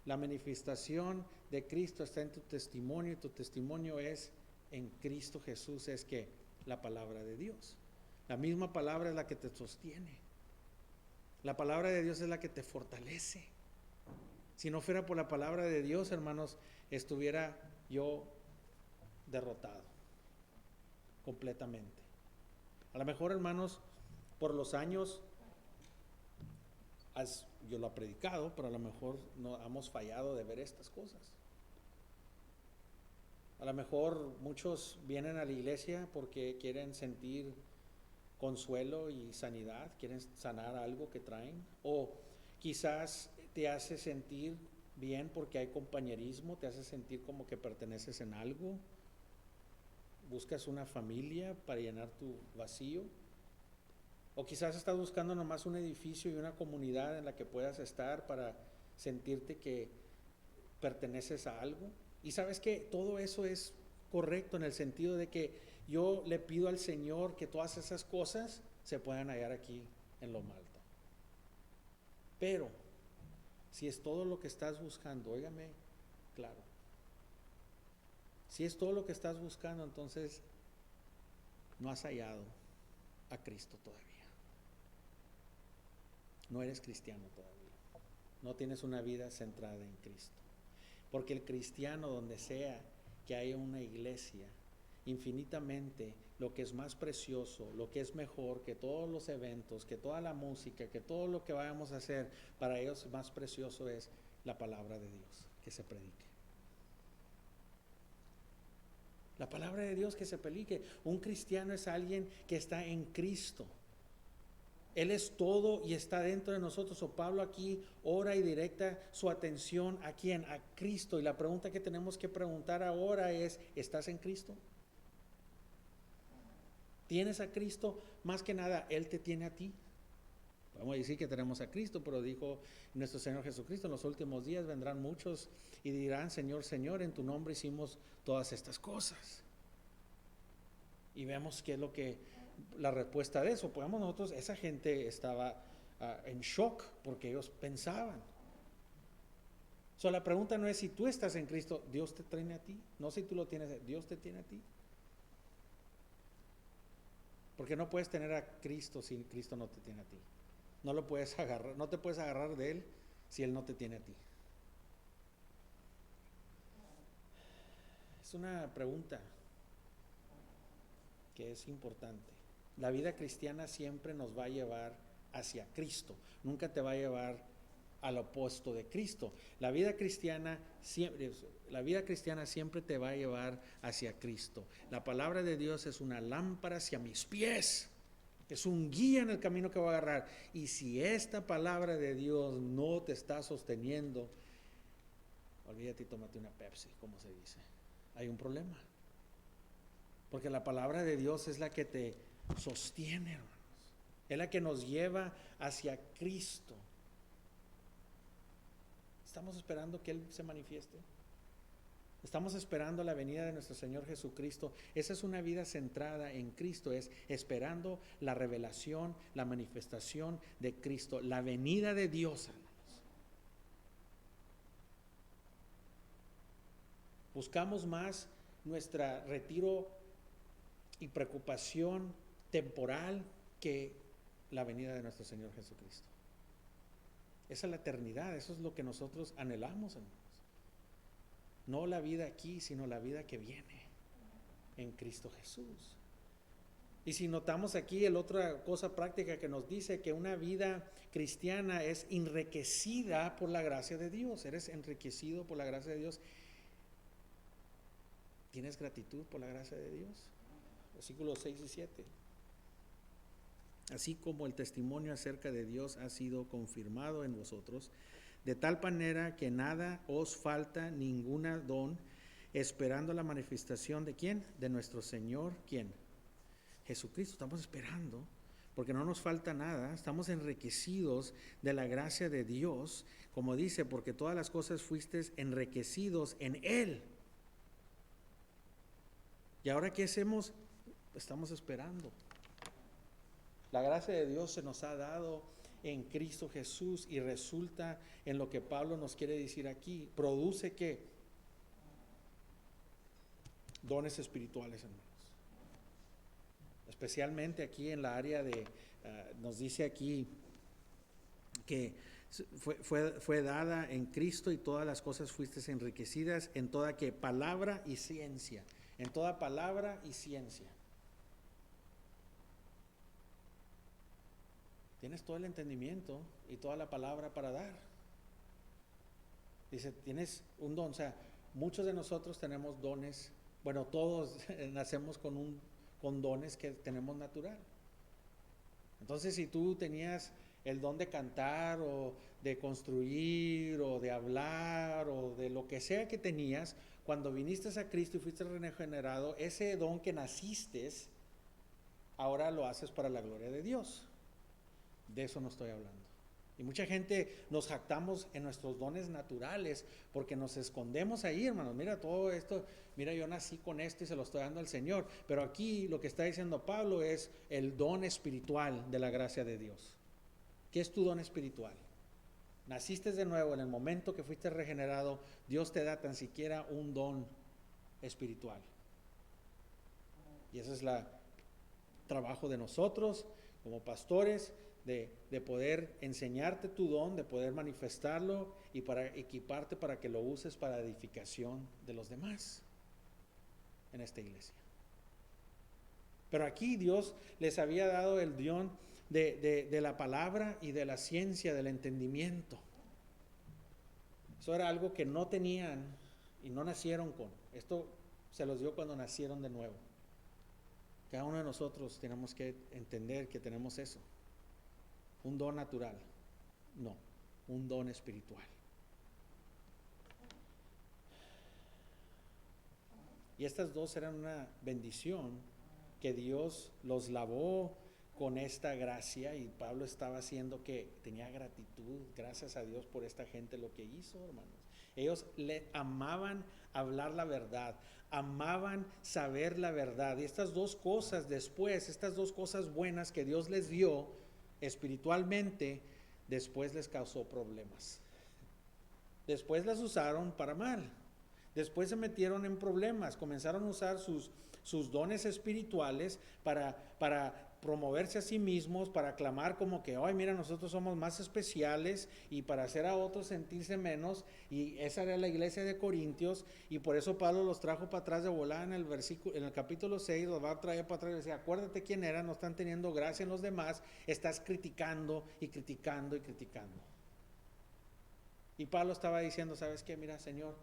La manifestación de Cristo está en tu testimonio y tu testimonio es en Cristo Jesús, es que la palabra de Dios. La misma palabra es la que te sostiene. La palabra de Dios es la que te fortalece. Si no fuera por la palabra de Dios, hermanos, estuviera yo derrotado completamente. A lo mejor, hermanos, por los años yo lo he predicado, pero a lo mejor no hemos fallado de ver estas cosas. A lo mejor muchos vienen a la iglesia porque quieren sentir consuelo y sanidad, quieren sanar algo que traen, o quizás te hace sentir bien porque hay compañerismo, te hace sentir como que perteneces en algo, buscas una familia para llenar tu vacío. O quizás estás buscando nomás un edificio y una comunidad en la que puedas estar para sentirte que perteneces a algo. Y sabes que todo eso es correcto en el sentido de que yo le pido al Señor que todas esas cosas se puedan hallar aquí en Loma Alta. Pero si es todo lo que estás buscando, óigame, claro, si es todo lo que estás buscando, entonces no has hallado a Cristo todavía. No eres cristiano todavía. No tienes una vida centrada en Cristo. Porque el cristiano, donde sea que haya una iglesia, infinitamente lo que es más precioso, lo que es mejor que todos los eventos, que toda la música, que todo lo que vayamos a hacer, para ellos más precioso es la palabra de Dios que se predique. La palabra de Dios que se predique. Un cristiano es alguien que está en Cristo. Él es todo y está dentro de nosotros. O Pablo aquí ora y directa su atención ¿a quién? A Cristo. Y la pregunta que tenemos que preguntar ahora es, ¿estás en Cristo? ¿Tienes a Cristo? Más que nada, Él te tiene a ti. Vamos a decir que tenemos a Cristo, pero dijo nuestro Señor Jesucristo, en los últimos días vendrán muchos y dirán, Señor, Señor, en tu nombre hicimos todas estas cosas. Y vemos qué es lo que, la respuesta de eso. Podemos nosotros, esa gente estaba en shock porque ellos pensaban. La pregunta no es si tú estás en Cristo, Dios te tiene a ti. No si tú lo tienes, Dios te tiene a ti. Porque no puedes tener a Cristo si Cristo no te tiene a ti. No lo puedes agarrar, no te puedes agarrar de Él si Él no te tiene a ti. Es una pregunta que es importante. La vida cristiana siempre nos va a llevar hacia Cristo, nunca te va a llevar al opuesto de Cristo. La vida cristiana siempre te va a llevar hacia Cristo. La palabra de Dios es una lámpara hacia mis pies, es un guía en el camino que voy a agarrar. Y si esta palabra de Dios no te está sosteniendo, olvídate y tómate una Pepsi, como se dice. Hay un problema. Porque la palabra de Dios es la que te sostiene, hermanos. Es la que nos lleva hacia Cristo. Estamos esperando que Él se manifieste. Estamos esperando la venida de nuestro Señor Jesucristo. Esa es una vida centrada en Cristo, es esperando la revelación, la manifestación de Cristo, la venida de Dios, hermanos. Buscamos más nuestro retiro y preocupación temporal que la venida de nuestro Señor Jesucristo. Esa es la eternidad, eso es lo que nosotros anhelamos, hermanos. No la vida aquí, sino la vida que viene en Cristo Jesús. Y si notamos aquí la otra cosa práctica que nos dice que una vida cristiana es enriquecida por la gracia de Dios. Eres enriquecido por la gracia de Dios. ¿Tienes gratitud por la gracia de Dios? Versículos 6 y 7. Así como el testimonio acerca de Dios ha sido confirmado en vosotros, de tal manera que nada os falta, ninguna don, esperando la manifestación de ¿quién? De nuestro Señor, ¿quién? Jesucristo. Estamos esperando, porque no nos falta nada, estamos enriquecidos de la gracia de Dios, como dice, porque todas las cosas fuisteis enriquecidos en Él. ¿Y ahora qué hacemos? Estamos esperando. La gracia de Dios se nos ha dado en Cristo Jesús y resulta en lo que Pablo nos quiere decir aquí. Produce ¿qué? Dones espirituales, hermanos. Especialmente aquí en la área de, nos dice aquí que fue dada en Cristo y todas las cosas fuiste enriquecidas en toda ¿qué? Palabra y ciencia. En toda palabra y ciencia. Tienes todo el entendimiento y toda la palabra para dar. Dice, tienes un don. O sea, muchos de nosotros tenemos dones. Bueno, todos nacemos con dones que tenemos natural. Entonces, si tú tenías el don de cantar o de construir o de hablar o de lo que sea que tenías, cuando viniste a Cristo y fuiste regenerado, ese don que naciste, ahora lo haces para la gloria de Dios. De eso no estoy hablando. Y mucha gente nos jactamos en nuestros dones naturales porque nos escondemos ahí, hermanos. Mira todo esto, mira, yo nací con esto y se lo estoy dando al Señor. Pero aquí lo que está diciendo Pablo es el don espiritual de la gracia de Dios. ¿Qué es tu don espiritual? Naciste de nuevo, en el momento que fuiste regenerado, Dios te da tan siquiera un don espiritual. Y ese es el trabajo de nosotros como pastores, de poder enseñarte tu don, de poder manifestarlo y para equiparte para que lo uses para edificación de los demás en esta iglesia. Pero aquí Dios les había dado el don de la palabra y de la ciencia, del entendimiento. Eso era algo que no tenían y no nacieron con. Esto se los dio cuando nacieron de nuevo. Cada uno de nosotros tenemos que entender que tenemos eso. Un don natural, no, un don espiritual. Y estas dos eran una bendición que Dios los lavó con esta gracia, y Pablo estaba haciendo que tenía gratitud, gracias a Dios por esta gente lo que hizo, hermanos. Ellos le amaban hablar la verdad, amaban saber la verdad, y estas dos cosas después, estas dos cosas buenas que Dios les dio espiritualmente, después les causó problemas. Después las usaron para mal. Después se metieron en problemas, comenzaron a usar sus dones espirituales para promoverse a sí mismos, para clamar como que, ay, mira, nosotros somos más especiales, y para hacer a otros sentirse menos. Y esa era la iglesia de Corintios, y por eso Pablo los trajo para atrás de volada en el capítulo 6, los va a traer para atrás y decía, acuérdate quién era, no están teniendo gracia en los demás, estás criticando y criticando y criticando. Y Pablo estaba diciendo, ¿sabes qué? Mira, Señor,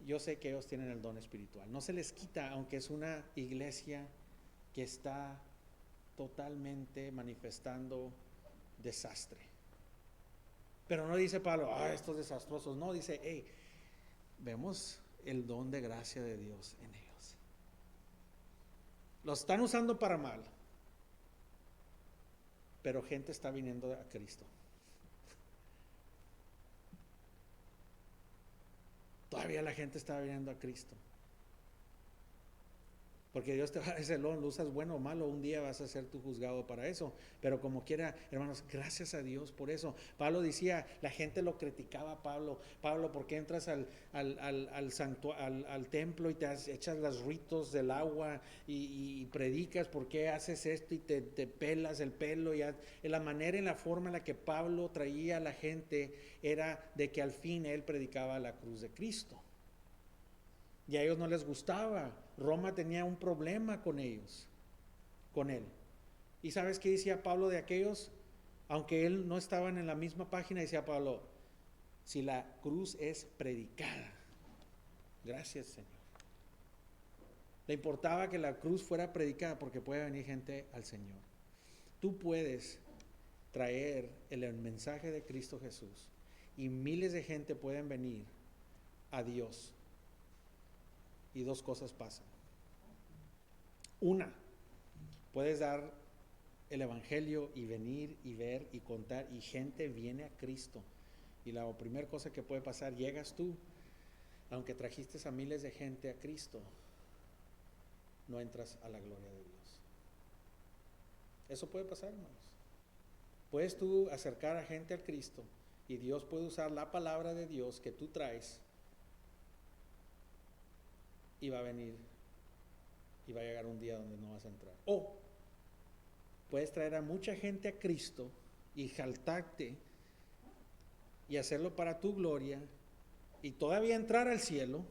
yo sé que ellos tienen el don espiritual, no se les quita, aunque es una iglesia que está totalmente manifestando desastre. Pero no dice Pablo, estos desastrosos, no, dice, hey, vemos el don de gracia de Dios en ellos. Los están usando para mal, pero gente está viniendo a Cristo. Todavía la gente está viniendo a Cristo. Porque Dios te va a decir, lo usas bueno o malo, un día vas a ser tú juzgado para eso. Pero como quiera, hermanos, gracias a Dios por eso. Pablo decía, la gente lo criticaba a Pablo. Pablo, ¿por qué entras al templo y te echas los ritos del agua y predicas? ¿Por qué haces esto y te pelas el pelo? La manera y la forma en la que Pablo traía a la gente era de que al fin él predicaba la cruz de Cristo. Y a ellos no les gustaba. Roma tenía un problema con ellos, con él. ¿Y sabes qué decía Pablo de aquellos? Aunque él no estaban en la misma página, decía Pablo, si la cruz es predicada, gracias Señor. Le importaba que la cruz fuera predicada porque puede venir gente al Señor. Tú puedes traer el mensaje de Cristo Jesús y miles de gente pueden venir a Dios. Y dos cosas pasan. Una, puedes dar el evangelio y venir y ver y contar, y gente viene a Cristo. Y la primera cosa que puede pasar, llegas tú, aunque trajiste a miles de gente a Cristo, no entras a la gloria de Dios. Eso puede pasar, hermanos. Puedes tú acercar a gente al Cristo y Dios puede usar la palabra de Dios que tú traes, y va a venir y va a llegar un día donde no vas a entrar. O puedes traer a mucha gente a Cristo y jaltarte y hacerlo para tu gloria y todavía entrar al cielo,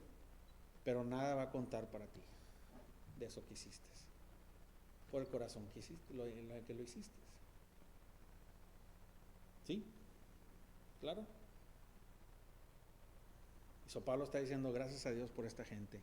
pero nada va a contar para ti de eso que hiciste, por el corazón que hiciste, lo que lo hiciste. ¿Sí? ¿Claro? Y Pablo está diciendo, gracias a Dios por esta gente.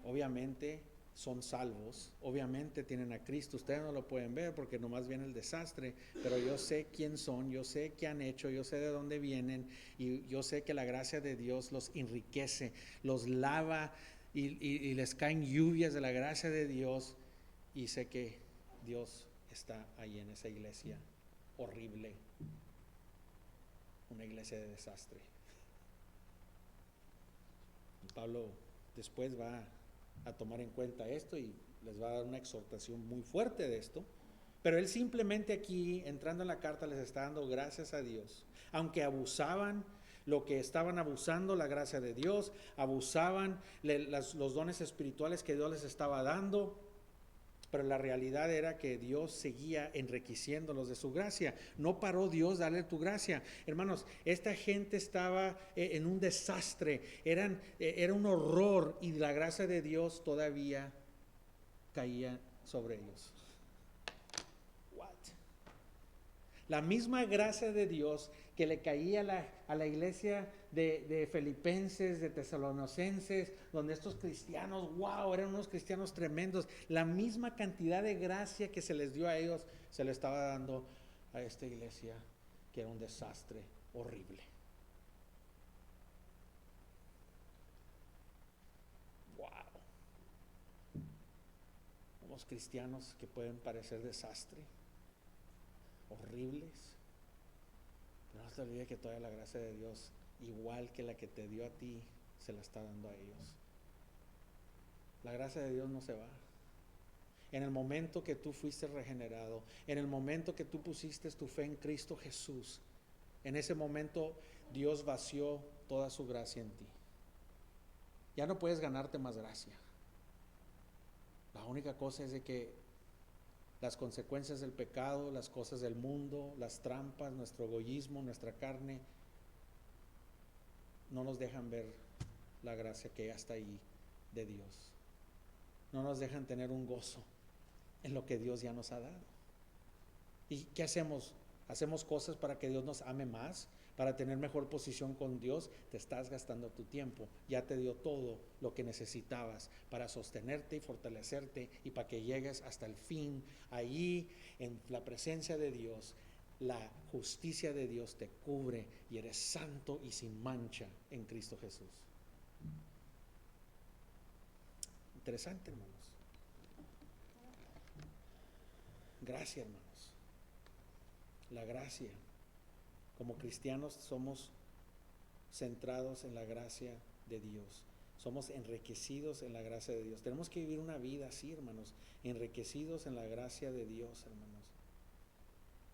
Obviamente son salvos, obviamente tienen a Cristo, ustedes no lo pueden ver porque nomás viene el desastre, pero yo sé quién son, yo sé qué han hecho, yo sé de dónde vienen y yo sé que la gracia de Dios los enriquece, los lava y les caen lluvias de la gracia de Dios, y sé que Dios está ahí en esa iglesia horrible, una iglesia de desastre. Pablo después va a tomar en cuenta esto y les va a dar una exhortación muy fuerte de esto, pero él simplemente aquí, entrando en la carta, les está dando gracias a Dios, aunque abusaban lo que estaban abusando, la gracia de Dios, abusaban los dones espirituales que Dios les estaba dando, pero la realidad era que Dios seguía enriqueciéndolos de su gracia. No paró Dios de darle tu gracia. Hermanos, esta gente estaba en un desastre, era un horror, y la gracia de Dios todavía caía sobre ellos. What? La misma gracia de Dios que le caía a la iglesia de Filipenses, de Tesalonicenses, donde estos cristianos, wow, eran unos cristianos tremendos, la misma cantidad de gracia que se les dio a ellos, se le estaba dando a esta iglesia, que era un desastre horrible. Wow. Unos cristianos que pueden parecer desastre, horribles, pero no te olvides que todavía la gracia de Dios, igual que la que te dio a ti, se la está dando a ellos. La gracia de Dios no se va. En el momento que tú fuiste regenerado, en el momento que tú pusiste tu fe en Cristo Jesús, en ese momento Dios vació toda su gracia en ti. Ya no puedes ganarte más gracia. La única cosa es de que las consecuencias del pecado, las cosas del mundo, las trampas, nuestro egoísmo, nuestra carne, no nos dejan ver la gracia que ya está ahí de Dios. No nos dejan tener un gozo en lo que Dios ya nos ha dado. ¿Y qué hacemos? Hacemos cosas para que Dios nos ame más, para tener mejor posición con Dios. Te estás gastando tu tiempo. Ya te dio todo lo que necesitabas para sostenerte y fortalecerte, y para que llegues hasta el fin. Ahí, en la presencia de Dios, la justicia de Dios te cubre y eres santo y sin mancha en Cristo Jesús. Interesante, hermanos. Gracia, hermanos. La gracia. Como cristianos somos centrados en la gracia de Dios. Somos enriquecidos en la gracia de Dios. Tenemos que vivir una vida así, hermanos, enriquecidos en la gracia de Dios, hermanos.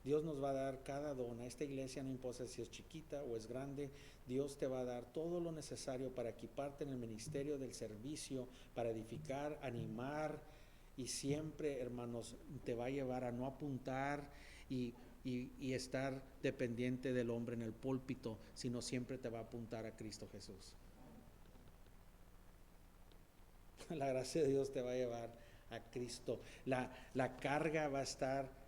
Dios nos va a dar cada don. A esta iglesia no importa si es chiquita o es grande, Dios te va a dar todo lo necesario para equiparte en el ministerio del servicio, para edificar, animar, y siempre, hermanos, te va a llevar a no apuntar y estar dependiente del hombre en el púlpito, sino siempre te va a apuntar a Cristo Jesús. La gracia de Dios te va a llevar a Cristo. La carga va a estar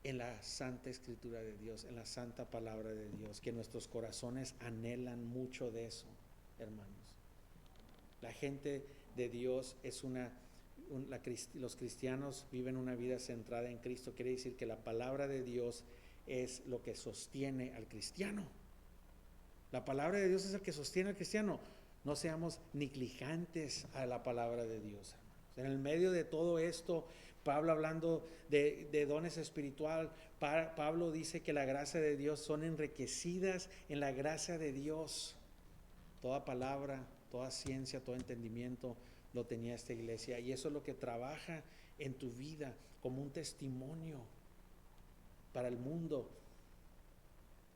en la santa escritura de Dios, en la santa palabra de Dios, que nuestros corazones anhelan mucho de eso, hermanos. La gente de Dios es los cristianos viven una vida centrada en Cristo. Quiere decir que la palabra de Dios es lo que sostiene al cristiano. La palabra de Dios es el que sostiene al cristiano. No seamos negligantes a la palabra de Dios, hermanos. En el medio de todo esto, Pablo, hablando de dones espiritual, Pablo dice que la gracia de Dios son enriquecidas en la gracia de Dios. Toda palabra, toda ciencia, todo entendimiento lo tenía esta iglesia, y eso es lo que trabaja en tu vida como un testimonio para el mundo,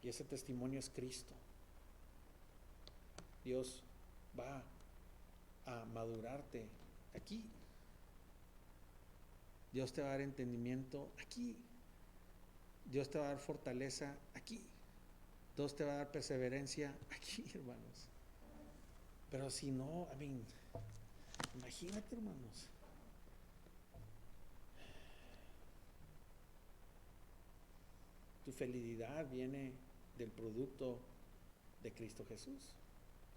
y ese testimonio es Cristo. Dios va a madurarte aquí. Dios te va a dar entendimiento aquí. Dios te va a dar fortaleza aquí. Dios te va a dar perseverancia aquí, hermanos. Pero si no, imagínate, hermanos. Tu felicidad viene del producto de Cristo Jesús.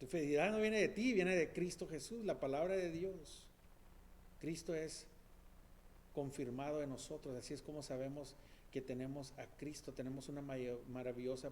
Tu felicidad no viene de ti, viene de Cristo Jesús, la palabra de Dios. Cristo es confirmado en nosotros. Así es como sabemos que tenemos a Cristo, tenemos una maravillosa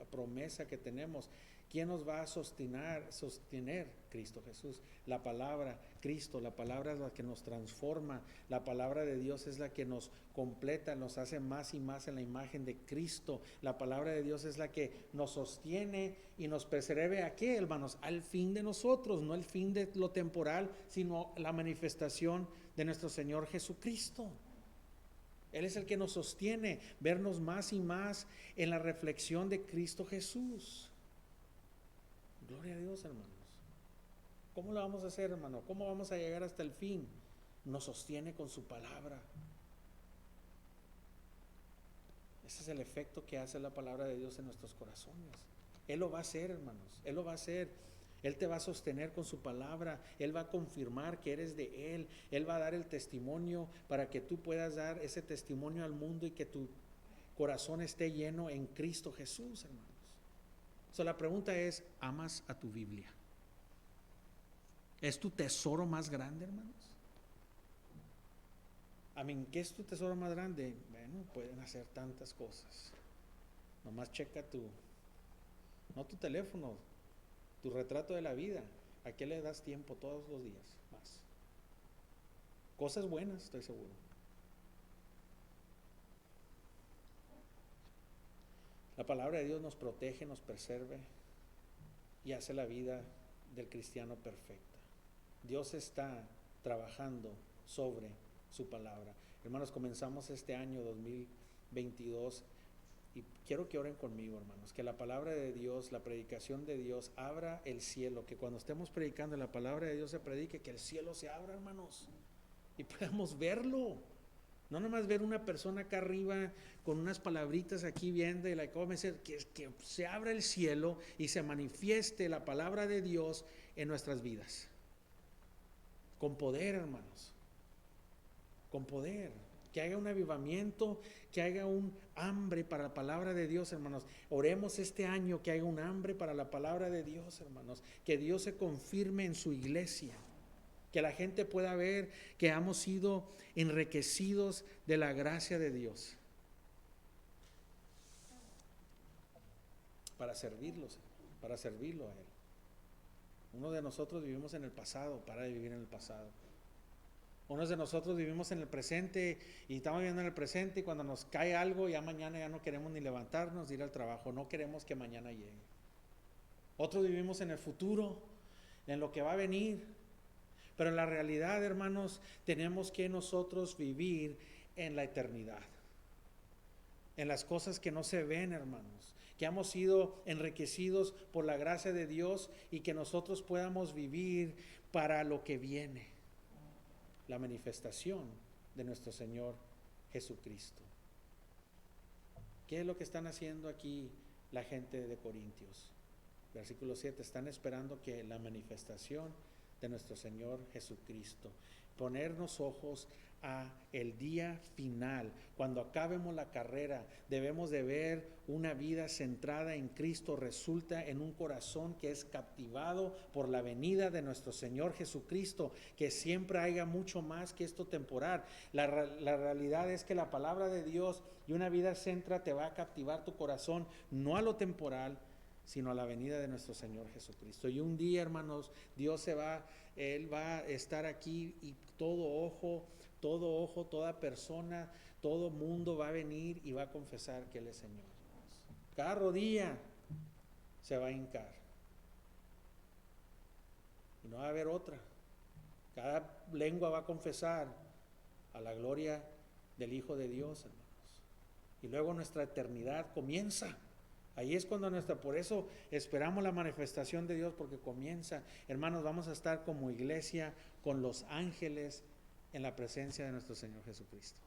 promesa que tenemos. ¿Quién nos va a sostener? Cristo Jesús. La palabra, Cristo, la palabra es la que nos transforma. La palabra de Dios es la que nos completa, nos hace más y más en la imagen de Cristo. La palabra de Dios es la que nos sostiene y nos preserve. ¿A qué, hermanos? Al fin de nosotros, no el fin de lo temporal, sino la manifestación de nuestro Señor Jesucristo. Él es el que nos sostiene, vernos más y más en la reflexión de Cristo Jesús. Gloria a Dios, hermanos. ¿Cómo lo vamos a hacer, hermano? ¿Cómo vamos a llegar hasta el fin? Nos sostiene con su palabra. Ese es el efecto que hace la palabra de Dios en nuestros corazones. Él lo va a hacer, hermanos. Él lo va a hacer. Él te va a sostener con su palabra. Él va a confirmar que eres de Él. Él va a dar el testimonio para que tú puedas dar ese testimonio al mundo y que tu corazón esté lleno en Cristo Jesús, hermanos. La pregunta es, ¿amas a tu Biblia? ¿Es tu tesoro más grande, hermanos? ¿Qué es tu tesoro más grande? Bueno, pueden hacer tantas cosas. Nomás checa no tu teléfono, tu retrato de la vida. ¿A qué le das tiempo todos los días? Más. Cosas buenas, estoy seguro. La palabra de Dios nos protege, nos preserve y hace la vida del cristiano perfecta. Dios está trabajando sobre su palabra. Hermanos, comenzamos este año 2022 y quiero que oren conmigo, hermanos, que la palabra de Dios, la predicación de Dios abra el cielo, que cuando estemos predicando la palabra de Dios se predique, que el cielo se abra, hermanos, y podamos verlo. No nomás ver una persona acá arriba con unas palabritas aquí viendo y que se abra el cielo y se manifieste la palabra de Dios en nuestras vidas. Con poder, hermanos. Con poder. Que haya un avivamiento, que haya un hambre para la palabra de Dios, hermanos. Oremos este año que haya un hambre para la palabra de Dios, hermanos. Que Dios se confirme en su iglesia. Que la gente pueda ver que hemos sido enriquecidos de la gracia de Dios para servirlo a Él. Uno de nosotros vivimos en el pasado, para de vivir en el pasado. Unos de nosotros vivimos en el presente y estamos viviendo en el presente y cuando nos cae algo ya mañana ya no queremos ni levantarnos, ir al trabajo, no queremos que mañana llegue. Otros vivimos en el futuro, en lo que va a venir. Pero en la realidad, hermanos, tenemos que nosotros vivir en la eternidad. En las cosas que no se ven, hermanos. Que hemos sido enriquecidos por la gracia de Dios y que nosotros podamos vivir para lo que viene. La manifestación de nuestro Señor Jesucristo. ¿Qué es lo que están haciendo aquí la gente de Corintios? Versículo 7, están esperando que la manifestación de nuestro Señor Jesucristo. Ponernos ojos a el día final. Cuando acabemos la carrera, debemos de ver una vida centrada en Cristo, resulta en un corazón que es captivado por la venida de nuestro Señor Jesucristo, que siempre haya mucho más que esto temporal. La realidad es que la palabra de Dios y una vida centrada te va a captivar tu corazón, no a lo temporal, sino a la venida de nuestro Señor Jesucristo. Y un día, hermanos, Él va a estar aquí y todo ojo, toda persona, todo mundo va a venir y va a confesar que Él es Señor. Cada rodilla se va a hincar. Y no va a haber otra. Cada lengua va a confesar a la gloria del Hijo de Dios, hermanos. Y luego nuestra eternidad comienza. Ahí es cuando por eso esperamos la manifestación de Dios, porque comienza. Hermanos, vamos a estar como iglesia con los ángeles en la presencia de nuestro Señor Jesucristo.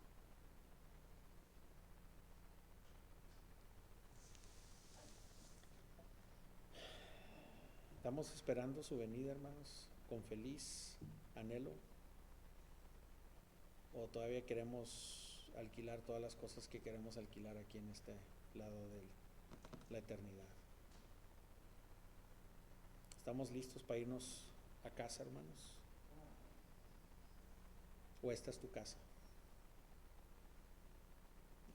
Estamos esperando su venida, hermanos, con feliz anhelo. ¿O todavía queremos alquilar todas las cosas que queremos alquilar aquí en este lado de la eternidad? ¿Estamos listos para irnos a casa, hermanos? ¿O esta es tu casa?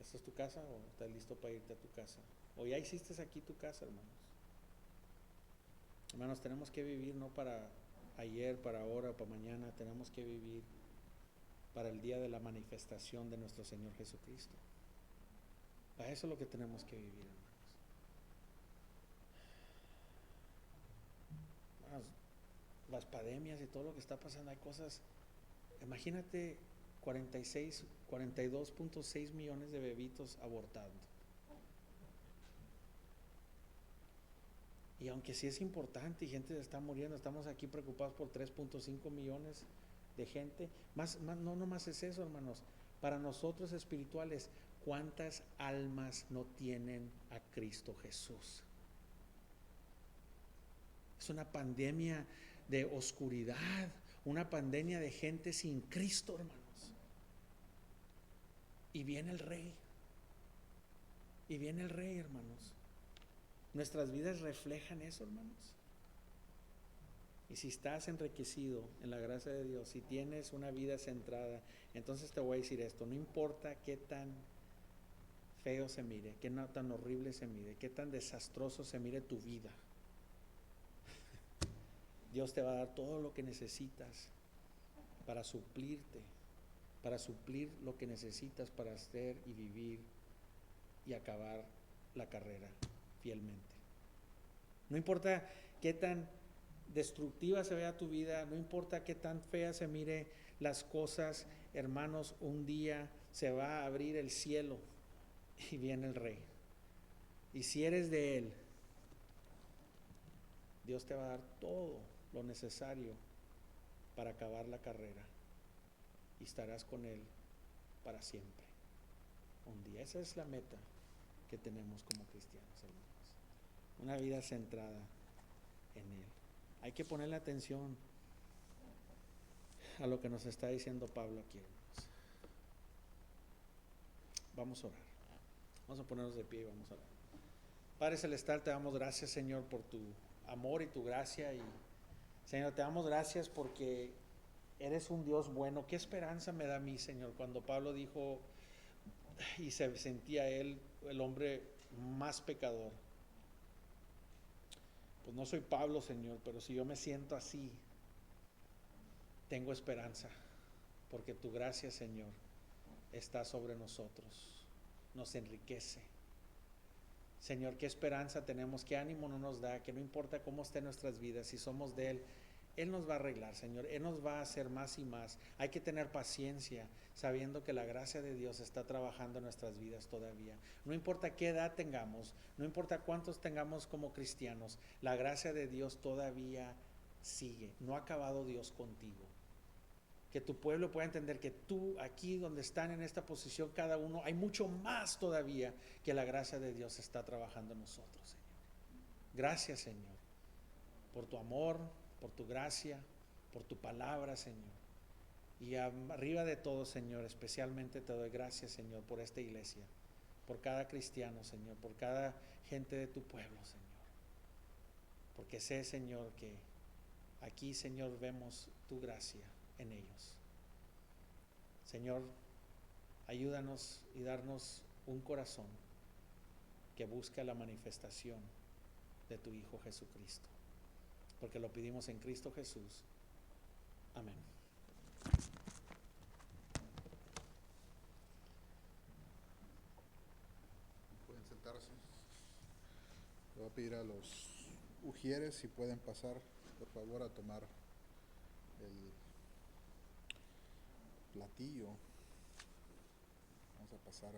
¿Esta es tu casa o estás listo para irte a tu casa? ¿O ya hiciste aquí tu casa, hermanos? Hermanos, tenemos que vivir no para ayer, para ahora, para mañana. Tenemos que vivir para el día de la manifestación de nuestro Señor Jesucristo. Para eso es lo que tenemos que vivir, hermanos. Hermanos, las pandemias y todo lo que está pasando, hay cosas. Imagínate 42.6 millones de bebitos abortando. Y aunque sí es importante y gente está muriendo, estamos aquí preocupados por 3.5 millones de gente. No más es eso, hermanos. Para nosotros espirituales, ¿cuántas almas no tienen a Cristo Jesús? Es una pandemia de oscuridad, una pandemia de gente sin Cristo, hermanos. Y viene el Rey. Y viene el Rey, hermanos. Nuestras vidas reflejan eso, hermanos. Y si estás enriquecido en la gracia de Dios, si tienes una vida centrada, entonces te voy a decir esto: no importa qué tan feo se mire, qué tan horrible se mire, qué tan desastroso se mire tu vida, Dios te va a dar todo lo que necesitas para suplirte, para suplir lo que necesitas para hacer y vivir y acabar la carrera fielmente. No importa qué tan destructiva se vea tu vida, no importa qué tan fea se mire las cosas, hermanos, un día se va a abrir el cielo y viene el Rey. Y si eres de Él, Dios te va a dar todo lo necesario para acabar la carrera y estarás con Él para siempre. Un día, esa es la meta que tenemos como cristianos, hermanos. Una vida centrada en Él. Hay que ponerle atención a lo que nos está diciendo Pablo aquí, hermanos. Vamos a orar. Vamos a ponernos de pie y vamos a orar. Padre Celestial, te damos gracias, Señor, por tu amor y tu gracia. Y Señor, te damos gracias porque eres un Dios bueno. Qué esperanza me da a mí, Señor, cuando Pablo dijo y se sentía él el hombre más pecador. Pues no soy Pablo, Señor, pero si yo me siento así, tengo esperanza, porque tu gracia, Señor, está sobre nosotros, nos enriquece. Señor, qué esperanza tenemos, qué ánimo no nos da, que no importa cómo estén nuestras vidas, si somos de Él, Él nos va a arreglar, Señor, Él nos va a hacer más y más. Hay que tener paciencia, sabiendo que la gracia de Dios está trabajando en nuestras vidas todavía. No importa qué edad tengamos, no importa cuántos tengamos como cristianos, la gracia de Dios todavía sigue. No ha acabado Dios contigo. Que tu pueblo pueda entender que tú, aquí donde están en esta posición cada uno, hay mucho más todavía que la gracia de Dios está trabajando en nosotros, Señor. Gracias, Señor, por tu amor, por tu gracia, por tu palabra, Señor. Y arriba de todo, Señor, especialmente te doy gracias, Señor, por esta iglesia, por cada cristiano, Señor, por cada gente de tu pueblo, Señor. Porque sé, Señor, que aquí, Señor, vemos tu gracia en ellos. Señor, ayúdanos y darnos un corazón que busca la manifestación de tu Hijo Jesucristo, porque lo pedimos en Cristo Jesús. Amén. Pueden sentarse. Le voy a pedir a los ujieres si pueden pasar, por favor, a tomar el platillo. Vamos a pasar